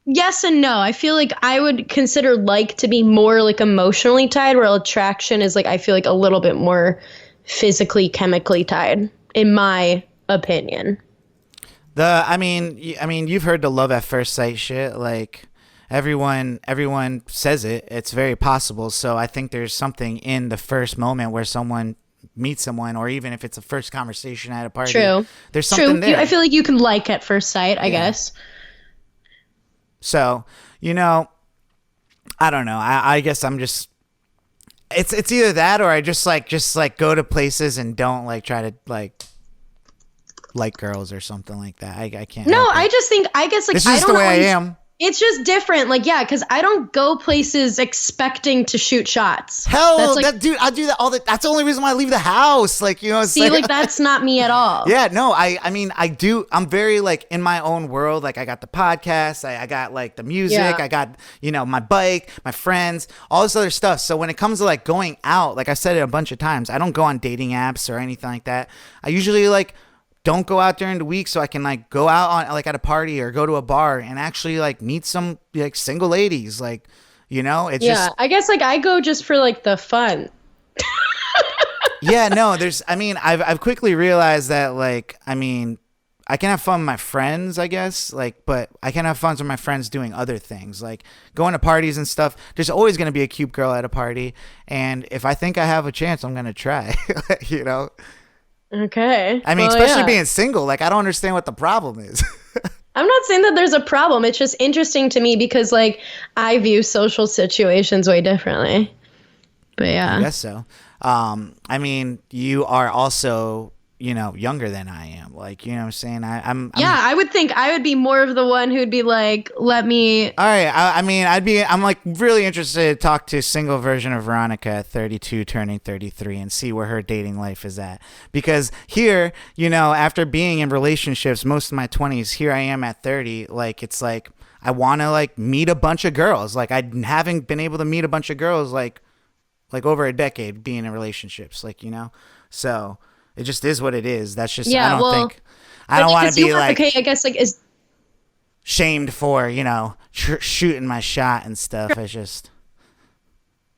yes and no. I feel like I would consider like to be more like emotionally tied, where attraction is like, I feel like a little bit more physically, chemically tied, in my opinion. I mean, you've heard the love at first sight shit. Like, everyone says it. It's very possible. So I think there's something in the first moment where someone meets someone, or even if it's a first conversation at a party. True. There's something there. I feel like you can like at first sight, I guess. So, I don't know. I guess I'm just, it's either that or I just go to places and don't like try to like girls or something like that. I can't. No, I guess like, this is the way I am. It's just different. Like, yeah, because I don't go places expecting to shoot shots. Hell, dude, I do that all the. That's the only reason why I leave the house. Like, see, like that's not me at all. Yeah, no, I mean, I do. I'm very like in my own world. Like, I got the podcast. I got like the music. Yeah. I got my bike, my friends, all this other stuff. So when it comes to like going out, like I said it a bunch of times, I don't go on dating apps or anything like that. I usually like don't go out during the week so I can like go out on like at a party or go to a bar and actually like meet some like single ladies. Like, it's just, I guess like I go just for like the fun. yeah, no, I've quickly realized that like, I can have fun with my friends, I guess, like, but I can have fun with my friends doing other things, like going to parties and stuff. There's always going to be a cute girl at a party. And if I think I have a chance, I'm going to try, Okay. Especially being single, like I don't understand what the problem is. I'm not saying that there's a problem. It's just interesting to me because like I view social situations way differently. But yeah. I guess so. You are also, younger than I am. Like, you know what I'm saying? I would think I would be more of the one who'd be like, let me. All right. I'm like really interested to talk to single version of Veronica at 32, turning 33 and see where her dating life is at. Because here, after being in relationships most of my 20s, here I am at 30. Like, it's like, I want to like meet a bunch of girls. Like, I haven't been able to meet a bunch of girls like over a decade being in relationships, like, so it just is what it is. That's just, I don't want to be like, okay, I guess like is shamed for, shooting my shot and stuff. It's just,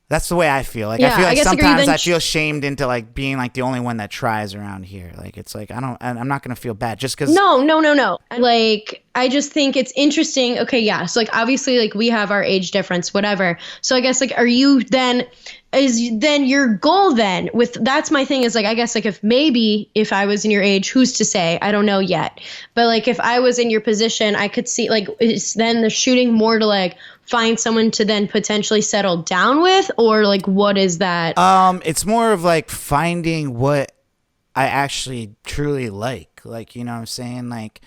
that's the way I feel. Like, I feel like sometimes I feel shamed into like being like the only one that tries around here. Like, it's like, I'm not going to feel bad just because. No. Like, I just think it's interesting. Okay. Yeah. So like, obviously like we have our age difference, whatever. So I guess like, is your goal then that's my thing is like, I guess like if I was in your age, who's to say? I don't know yet. But like, if I was in your position, I could see like, is then the shooting more to like find someone to then potentially settle down with, or like, what is that? It's more of like finding what I actually truly like. Like, you know what I'm saying? Like,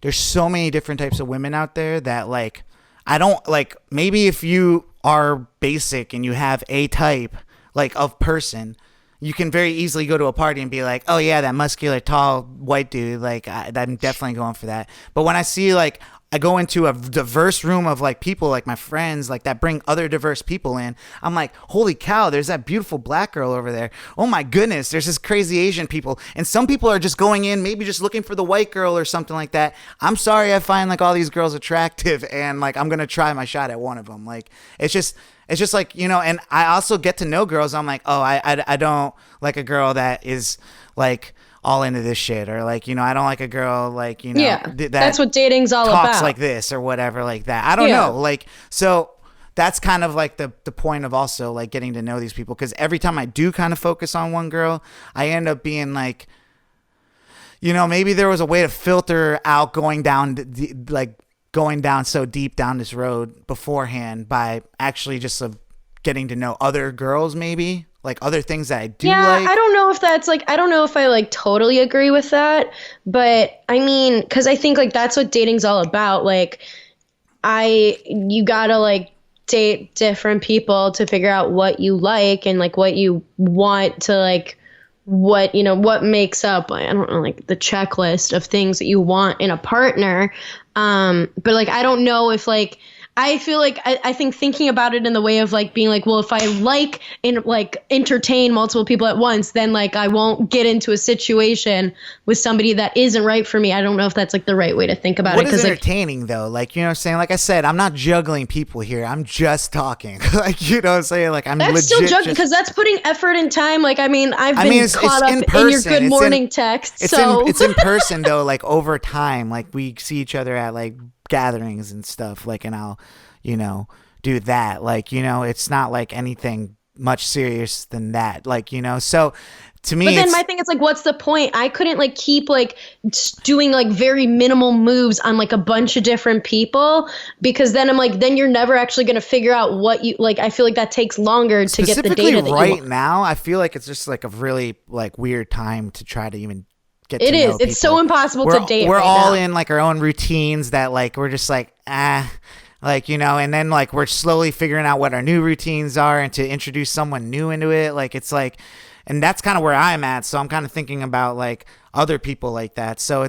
there's so many different types of women out there that like, I don't like, maybe if you are basic and you have a type like of person, you can very easily go to a party and be like, oh yeah, that muscular, tall, white dude, like I'm definitely going for that. But when I see like, I go into a diverse room of like people, like my friends, like that bring other diverse people in. I'm like, holy cow, there's that beautiful black girl over there. Oh my goodness, there's this crazy Asian people. And some people are just going in, maybe just looking for the white girl or something like that. I'm sorry, I find like all these girls attractive and like I'm going to try my shot at one of them. Like, it's just like, and I also get to know girls. I'm like, oh, I don't like a girl that is like all into this shit, or like, I don't like a girl like, that's what dating's all about, talks like this or whatever like that. I don't know. Like, so that's kind of like the point of also like getting to know these people. Cause every time I do kind of focus on one girl, I end up being like, maybe there was a way to filter out going down so deep down this road beforehand by actually just getting to know other girls, maybe like other things that I do like. I don't know if that's like, I don't know if I like totally agree with that, but I mean, cause I think like that's what dating's all about. Like, you gotta like date different people to figure out what you like and like what you want to like, what, you know, what makes up, I don't know, like the checklist of things that you want in a partner. But like, I don't know if like, I feel like I think thinking about it in the way of like being like, well, if I like and like entertain multiple people at once, then like I won't get into a situation with somebody that isn't right for me. I don't know if that's like the right way to think about it. What is entertaining though? Like, you know what I'm saying? Like I said, I'm not juggling people here. I'm just talking. Like, you know what I'm saying? Like I'm that's legit still juggling because that's putting effort and time. Like, I mean, I've been caught up in your good morning text. It's in person though, like over time. Like we see each other at like gatherings and stuff, like, and I'll, you know, do that, like, you know, it's not like anything much serious than that, like, you know, so to me, but then my thing is like, what's the point? I couldn't like keep like doing like very minimal moves on like a bunch of different people, because then I'm like, then you're never actually going to figure out what you like. I feel like that takes longer to get the data that right you want. now. I feel like it's just like a really like weird time to try to even get it to is know people. It's so impossible to date. We're right all now in like our own routines that like we're just like like, you know, and then like we're slowly figuring out what our new routines are and to introduce someone new into it. Like it's like, and that's kind of where I'm at. So I'm kind of thinking about like other people like that. So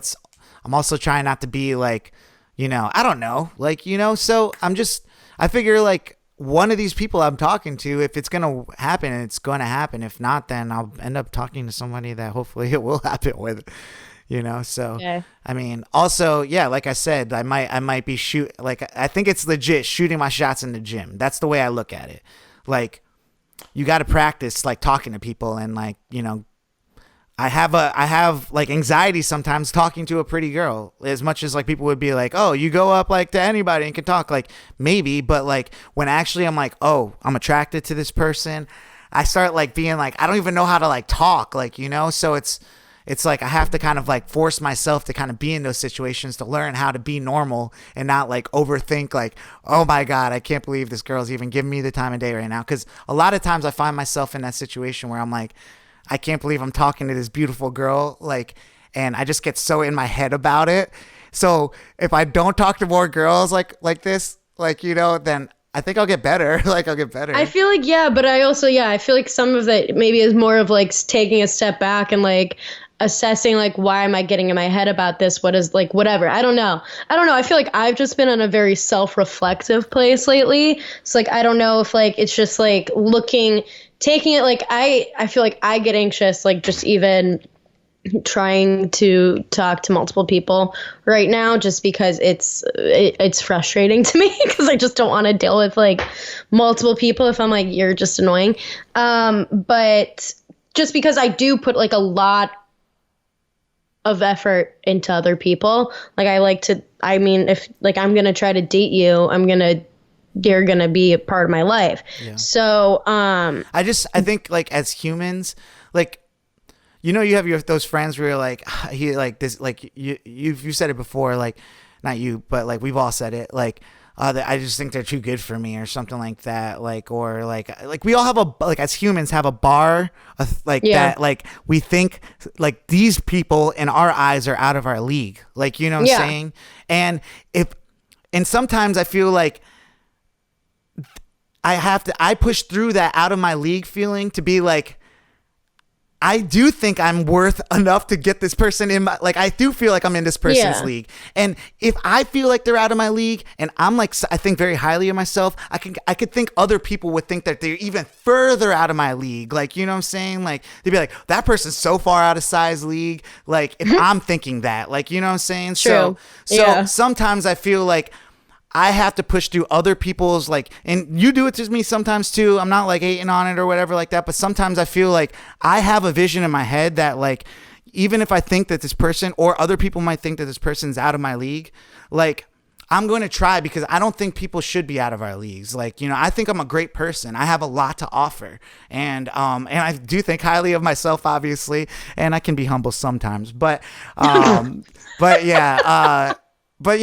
I'm also trying not to be like, you know, I don't know, like, you know, so I figure like one of these people I'm talking to, if it's going to happen, it's going to happen. If not, then I'll end up talking to somebody that hopefully it will happen with, you know? So, okay. I mean, also, yeah, like I said, I might be I think it's legit shooting my shots in the gym. That's the way I look at it. Like, you got to practice like talking to people, and like, you know, I have like anxiety sometimes talking to a pretty girl, as much as like people would be like, oh, you go up like to anybody and can talk, like maybe, but like when actually I'm like, oh, I'm attracted to this person, I start like being like, I don't even know how to like talk, like, you know, so it's like I have to kind of like force myself to kind of be in those situations to learn how to be normal and not like overthink like, oh my God, I can't believe this girl's even giving me the time of day right now. Because a lot of times I find myself in that situation where I'm like, I can't believe I'm talking to this beautiful girl, like, and I just get so in my head about it. So if I don't talk to more girls like this, like, you know, then I think I'll get better. Like I'll get better. I feel like, yeah, but I also, I feel like some of it maybe is more of like taking a step back and like assessing like, why am I getting in my head about this? What is like, whatever. I don't know. I feel like I've just been in a very self-reflective place lately. So like, I don't know if like, it's just like taking it, like I feel like I get anxious, like just even trying to talk to multiple people right now, just because it's frustrating to me because I just don't want to deal with like multiple people if I'm like, you're just annoying. But just because I do put like a lot of effort into other people, like if like I'm gonna try to date you, you're going to be a part of my life. Yeah. So, I think like as humans, like, you know, you have those friends where you're like, he like this, like you said it before, like not you, but like we've all said it, like, I just think they're too good for me or something like that. Like, or like we all have like as humans have a bar that, like we think like these people in our eyes are out of our league. Like, you know what I'm saying? And sometimes I feel like, I push through that out of my league feeling to be like, I do think I'm worth enough to get this person in my, like, I do feel like I'm in this person's league. And if I feel like they're out of my league and I'm like, I think very highly of myself, I could think other people would think that they're even further out of my league. Like, you know what I'm saying? Like, they'd be like, that person's so far out of size league. Like, if I'm thinking that, like, you know what I'm saying? True. So sometimes I feel like I have to push through other people's, like, and you do it to me sometimes too. I'm not like hating on it or whatever like that, but sometimes I feel like I have a vision in my head that like, even if I think that this person or other people might think that this person's out of my league, like I'm going to try, because I don't think people should be out of our leagues. Like, you know, I think I'm a great person. I have a lot to offer. And I do think highly of myself, obviously, and I can be humble sometimes, but yeah, but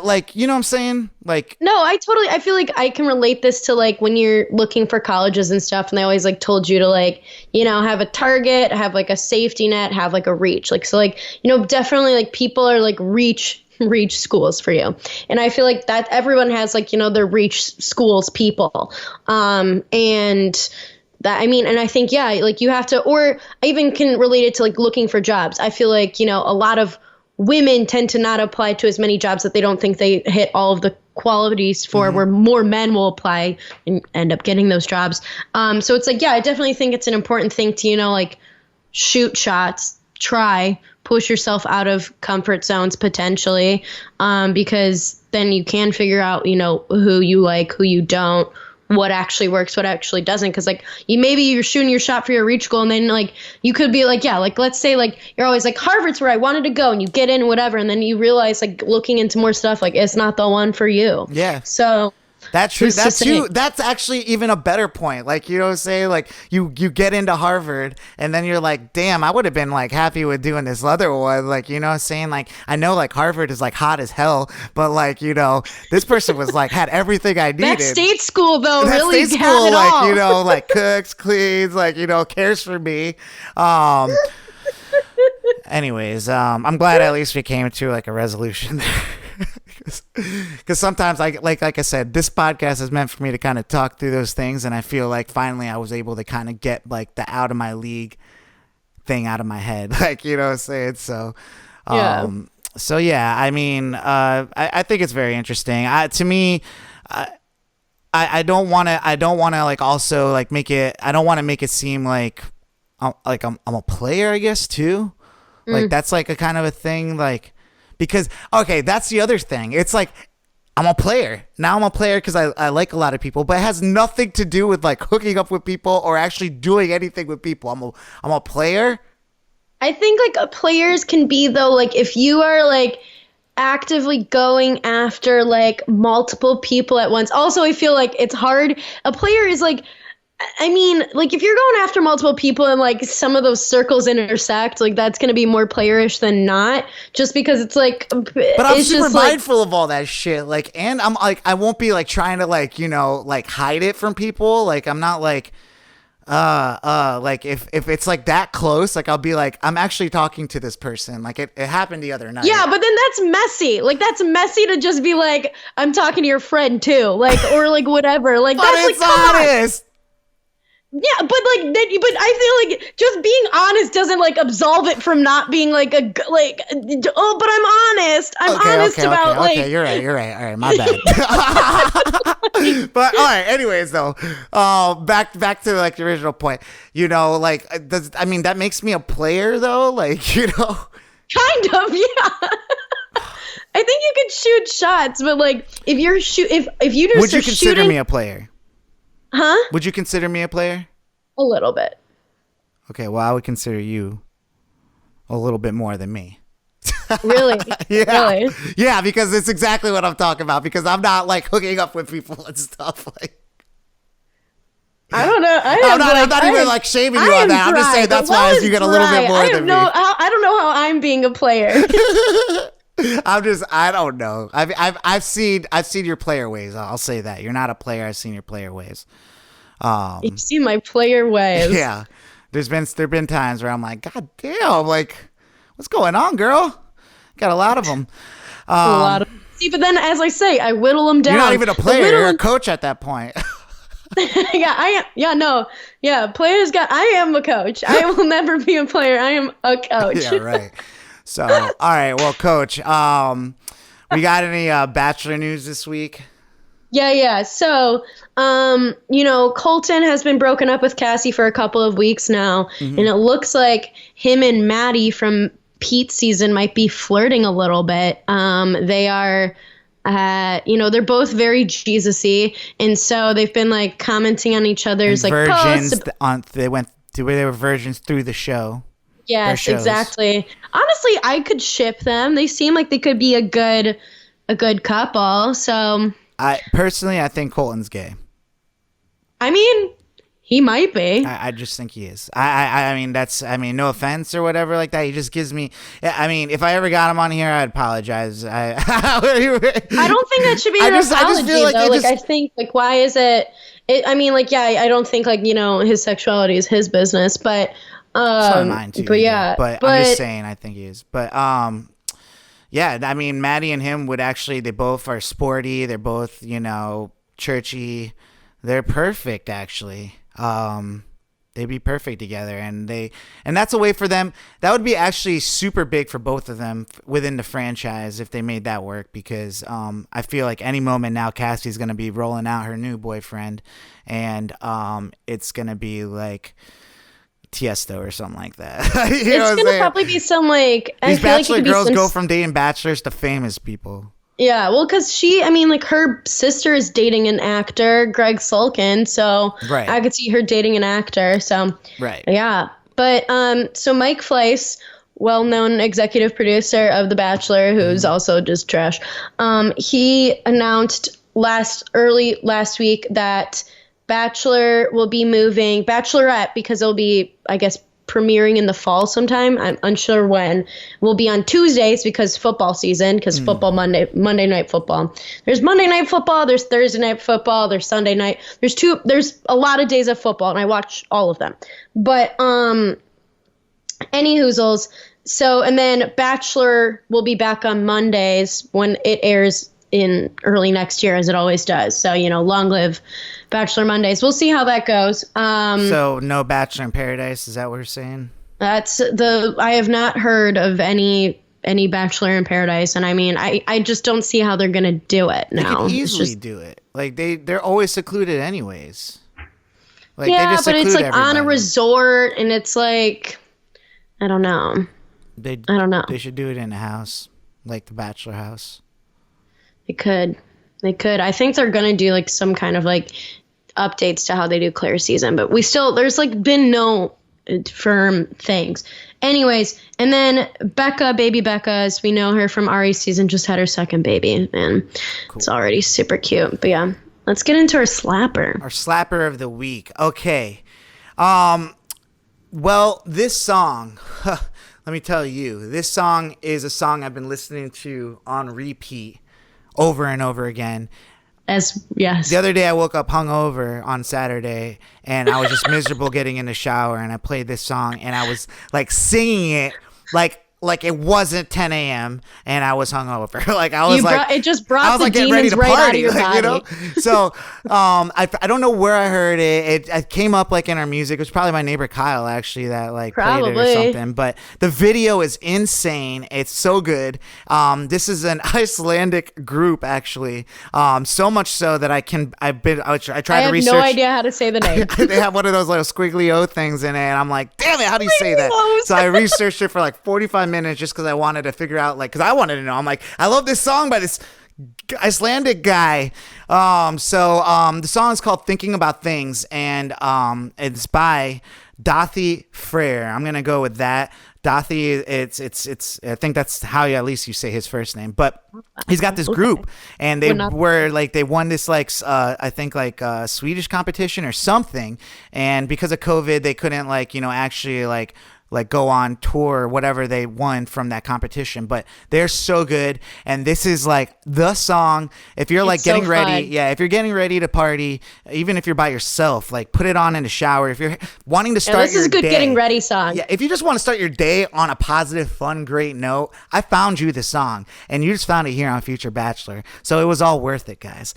like, you know what I'm saying? Like, no, I feel like I can relate this to like when you're looking for colleges and stuff, and they always like told you to like, you know, have a target, have like a safety net, have like a reach. Like, so like, you know, definitely like people are like reach reach schools for you. And I feel like that everyone has like, their reach schools people. And that, I mean, and I think, yeah, like you have to, or I even can relate it to like looking for jobs. I feel like, a lot of women tend to not apply to as many jobs that they don't think they hit all of the qualities for, where more men will apply and end up getting those jobs. So it's like, yeah, I definitely think it's an important thing to, like shoot shots, try, push yourself out of comfort zones potentially, because then you can figure out, who you like, who you don't, what actually works, what actually doesn't. Because like maybe you're shooting your shot for your reach goal, and then like you could be like, yeah, like let's say like you're always like Harvard's where I wanted to go, and you get in whatever, and then you realize like looking into more stuff, like it's not the one for you. Yeah. So that's true. That's actually even a better point. Like, say like you get into Harvard and then you're like, damn, I would have been like happy with doing this other one. Like, saying like, I know like Harvard is like hot as hell, but like, this person was like, had everything I needed. That state school though, that really state had school, it like, all. Like cooks, cleans, like, cares for me. Anyways, I'm glad at least we came to like a resolution there. Because sometimes, like I said, this podcast is meant for me to kind of talk through those things, and I feel like finally I was able to kind of get like the out of my league thing out of my head, like what I'm saying. So, I mean, I think it's very interesting. To me, I don't want to like also like make it. I don't want to make it seem like I'm a player, I guess too. Like that's like a kind of a thing, like. Because, okay, that's the other thing. It's like, I'm a player. Now I'm a player because I like a lot of people, but it has nothing to do with like hooking up with people or actually doing anything with people. I'm a player. I think like players can be though, like if you are like actively going after like multiple people at once. Also, I feel like it's hard. A player is like, I mean, like if you're going after multiple people and like some of those circles intersect, like that's going to be more playerish than not, just because it's like. But I'm super mindful of all that shit. Like, and I'm like, I won't be like trying to like, like hide it from people. Like, I'm not like, like if it's like that close, like I'll be like, I'm actually talking to this person. Like it happened the other night. Yeah, but then that's messy. Like that's messy to just be like, I'm talking to your friend too, like or like whatever. Like but that's it's like honest. Yeah, but like, but I feel like just being honest doesn't like absolve it from not being like but I'm honest. I'm honest about like. Okay, you're right. All right, my bad. But all right. Anyways, though, back to like the original point. Like, that makes me a player though? Like, Kind of, yeah. I think you could shoot shots, but like if you're if you just would you consider me a player? Huh? Would you consider me a player? A little bit. Okay, well, I would consider you a little bit more than me. Really? Yeah. Really? Yeah, because it's exactly what I'm talking about. Because I'm not like hooking up with people and stuff. Like, I don't know. I'm not even like shaming you on that. I'm just saying that's why you get a little bit more than me. I don't know how I'm being a player. I don't know. I've seen your player ways. I'll say that. You're not a player. I've seen your player ways. You've seen my player ways. Yeah. There've been times where I'm like, God damn, like, what's going on, girl? Got a lot of them. A lot of. See, but then as I say, I whittle them down. You're not even a player. You're a coach at that point. Yeah, I am. Yeah, no. Yeah, players I am a coach. I will never be a player. I am a coach. Yeah, right. So, all right. Well, Coach, we got any Bachelor news this week? Yeah. So, Colton has been broken up with Cassie for a couple of weeks now, and it looks like him and Maddie from Pete's season might be flirting a little bit. They are, they're both very Jesus-y, and so they've been like commenting on each other's like virgins. posts. They were virgins through the show. Yes, exactly. Honestly, I could ship them. They seem like they could be a good couple. So I think Colton's gay. I mean, he might be. I just think he is. I mean, no offense or whatever like that. He just gives me. I mean, if I ever got him on here, I'd apologize. I don't think that should be an apology, I just feel like though. I think like, why is it? I mean, like, yeah, I don't think like his sexuality is his business, but. It's not mine too. But yeah, but I'm just saying, I think he is. But yeah, I mean, Maddie and him would actually, they both are sporty. They're both, you know, churchy. They're perfect, actually. They'd be perfect together, and that's a way for them. That would be actually super big for both of them within the franchise if they made that work, because I feel like any moment now Cassie's going to be rolling out her new boyfriend, and it's going to be like Tiesto or something like that. It's going to probably be some like... These Bachelor girls go from dating bachelors to famous people. Yeah, well, because her sister is dating an actor, Greg Sulkin, so right. I could see her dating an actor, so right. Yeah. But so Mike Fleiss, well-known executive producer of The Bachelor, who's also just trash, he announced early last week that Bachelor will be moving, Bachelorette, because it'll be, I guess, premiering in the fall sometime. I'm unsure when. Will be on Tuesdays because football season, because football Monday night football. There's Monday night football, there's Thursday night football, there's Sunday night. There's a lot of days of football, and I watch all of them. But any hoozles. So, and then Bachelor will be back on Mondays when it airs in early next year, as it always does. So, you know, long live Bachelor Mondays. We'll see how that goes. So no Bachelor in Paradise, is that what you're saying? I have not heard of any Bachelor in Paradise, and I mean, I just don't see how they're gonna do it now. They could easily do it. Like they're always secluded anyways. Like, yeah, they just but it's like everybody. on a resort, and it's like, I don't know. I don't know. They should do it in a house, like the Bachelor house. They could. I think they're gonna do like some kind of like updates to how they do Claire's season, but there's like been no firm things. Anyways, and then Becca, baby Becca, as we know her from Ari's season, just had her second baby, and It's already super cute. But yeah, let's get into our slapper. Our slapper of the week. Okay. Well, this song, let me tell you, this song is a song I've been listening to on repeat over and over again. Yes. The other day I woke up hungover on Saturday, and I was just miserable getting in the shower, and I played this song, and I was like singing it like it wasn't 10 a.m. and I was hungover. Like I was it just brought the getting ready demons to right party, out of your body. You know? So I don't know where I heard it. It came up like in our music. It was probably my neighbor Kyle actually that like played it or something. But the video is insane. It's so good. This is an Icelandic group actually. So much so that I tried to research. I have no idea how to say the name. They have one of those little squiggly O things in it, and I'm like, damn it, how do you say that? So I researched it for like 45 minutes just because I wanted to figure out, like, because I wanted to know. I'm like, I love this song by this Icelandic guy. The song is called Thinking About Things, and it's by Daði Freyr. I'm gonna go with that. Daði, it's I think that's how at least you say his first name, but he's got this group, and they won this I think Swedish competition or something, and because of COVID they couldn't actually go on tour or whatever they won from that competition, but they're so good. And this is like the song if you're like getting ready. Yeah, if you're getting ready to party, even if you're by yourself, like put it on in the shower. If you're wanting to start your day. This is a good getting ready song. Yeah, if you just want to start your day on a positive, fun, great note, I found you the song, and you just found it here on Future Bachelor. So it was all worth it, guys.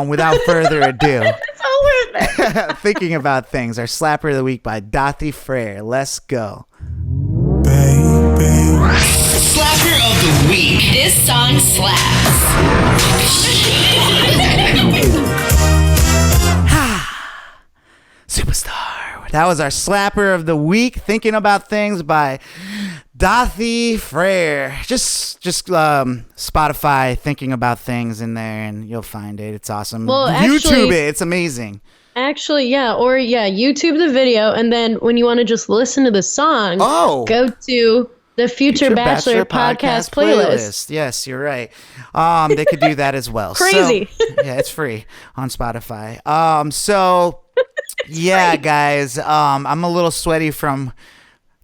Without further ado. It's all worth it. Thinking About Things, our slapper of the week by Daði Freyr. Let's go. Slapper of the week. This song slaps. Superstar. That was our slapper of the week. Thinking About Things by Daði Freyr. Just Spotify Thinking About Things in there, and you'll find it. It's awesome. Well, YouTube it. It's amazing. Actually, yeah. Or, yeah, YouTube the video, and then when you want to just listen to the song, go to the Future Bachelor podcast playlist. Yes, you're right. They could do that as well. Crazy. So, yeah, it's free on Spotify. Yeah, guys, I'm a little sweaty from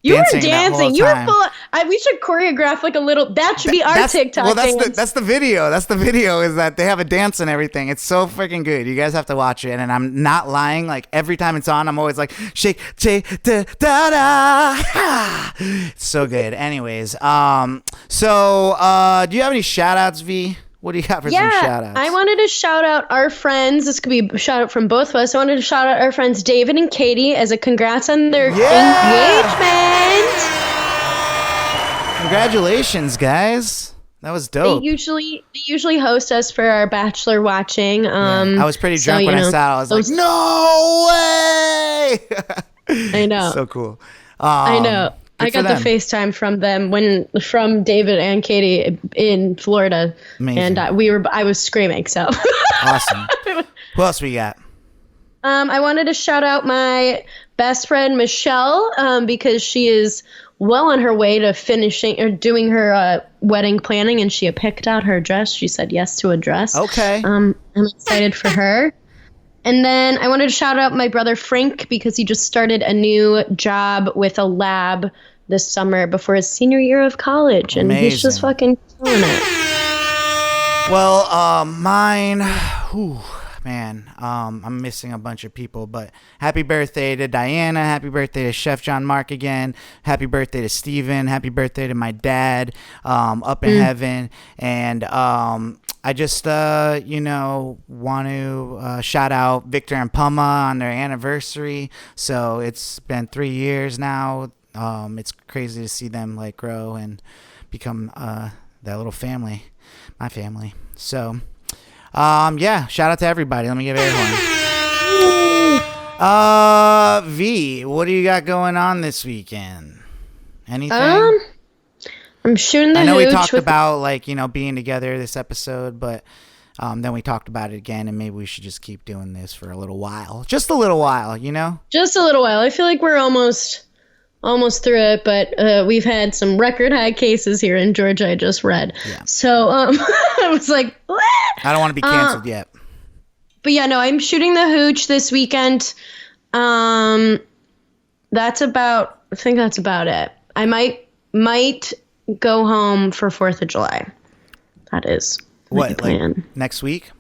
You were that whole dancing. You were time. full. We should choreograph like a little. That should be our TikTok. Well, dance. that's the video. That's the video. Is that they have a dance and everything. It's so freaking good. You guys have to watch it. And I'm not lying. Like every time it's on, I'm always like shake, shake, da da da. It's so good. Anyways, so do you have any shout outs, V? What do you got for some shout outs? I wanted to shout out our friends. This could be a shout out from both of us. I wanted to shout out our friends David and Katie as a congrats on their engagement. Congratulations, guys. That was dope. They usually host us for our bachelor watching. I was pretty drunk when I saw it. I was like, no way. I know. So cool. I know. I got the FaceTime from them from David and Katie in Florida. Amazing. And I was screaming, so. Awesome. Who else we got? I wanted to shout out my best friend Michelle because she is well on her way to finishing or doing her wedding planning, and she picked out her dress. She said yes to a dress. Okay. I'm excited for her. And then I wanted to shout out my brother Frank because he just started a new job with a lab this summer before his senior year of college, and he's just fucking killing it. Well, mine. Man, I'm missing a bunch of people, but happy birthday to Diana, happy birthday to Chef John Mark again, happy birthday to Steven, happy birthday to my dad up in heaven, and I just, want to shout out Victor and Puma on their anniversary. So it's been 3 years now. It's crazy to see them like grow and become that little family, my family. So, shout out to everybody. Let me give everyone. V, what do you got going on this weekend? Anything? I'm shooting the I know we hooch talked with about being together this episode, but then we talked about it again, and maybe we should just keep doing this for a little while. Just a little while, Just a little while. I feel like we're almost through it, but we've had some record high cases here in Georgia, I just read. Yeah. So I was like, what? I don't want to be canceled yet. But yeah, no, I'm shooting the hooch this weekend. I think that's about it. I might go home for 4th of July. That is my plan. Like next week?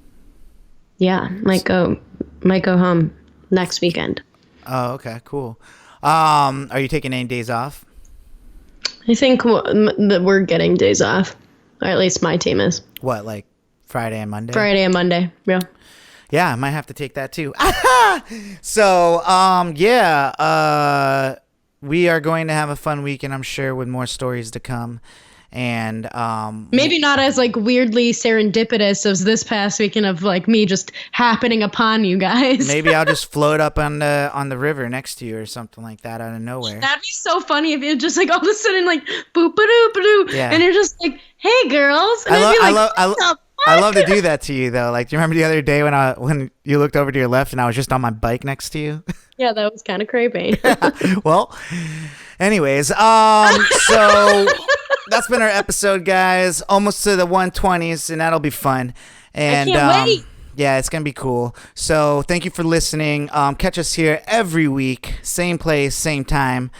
Yeah, might go home next weekend. Oh, okay, cool. Are you taking any days off? I think that we're getting days off, or at least my team is. What, like Friday and Monday? Friday and Monday, yeah. Yeah, I might have to take that too. So, we are going to have a fun weekend, I'm sure, with more stories to come. And maybe not as like weirdly serendipitous as this past weekend of like me just happening upon you guys. Maybe I'll just float up on the river next to you or something like that out of nowhere. That'd be so funny if it just like all of a sudden like boop ba doo ba doo, and you're just like, hey girls, and I love to do that to you though. Like, do you remember the other day when you looked over to your left and I was just on my bike next to you? Yeah, that was kind of creepy. Well, anyways, so that's been our episode, guys. Almost to the 120s, and that'll be fun. And I can't wait. Yeah, it's gonna be cool. So thank you for listening. Catch us here every week, same place, same time.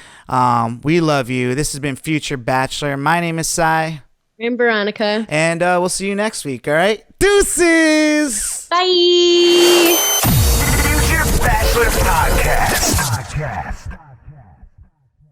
We love you. This has been Future Bachelor. My name is Sai. I'm Veronica. And we'll see you next week, all right? Deuces! Bye! Future Bachelor Podcast.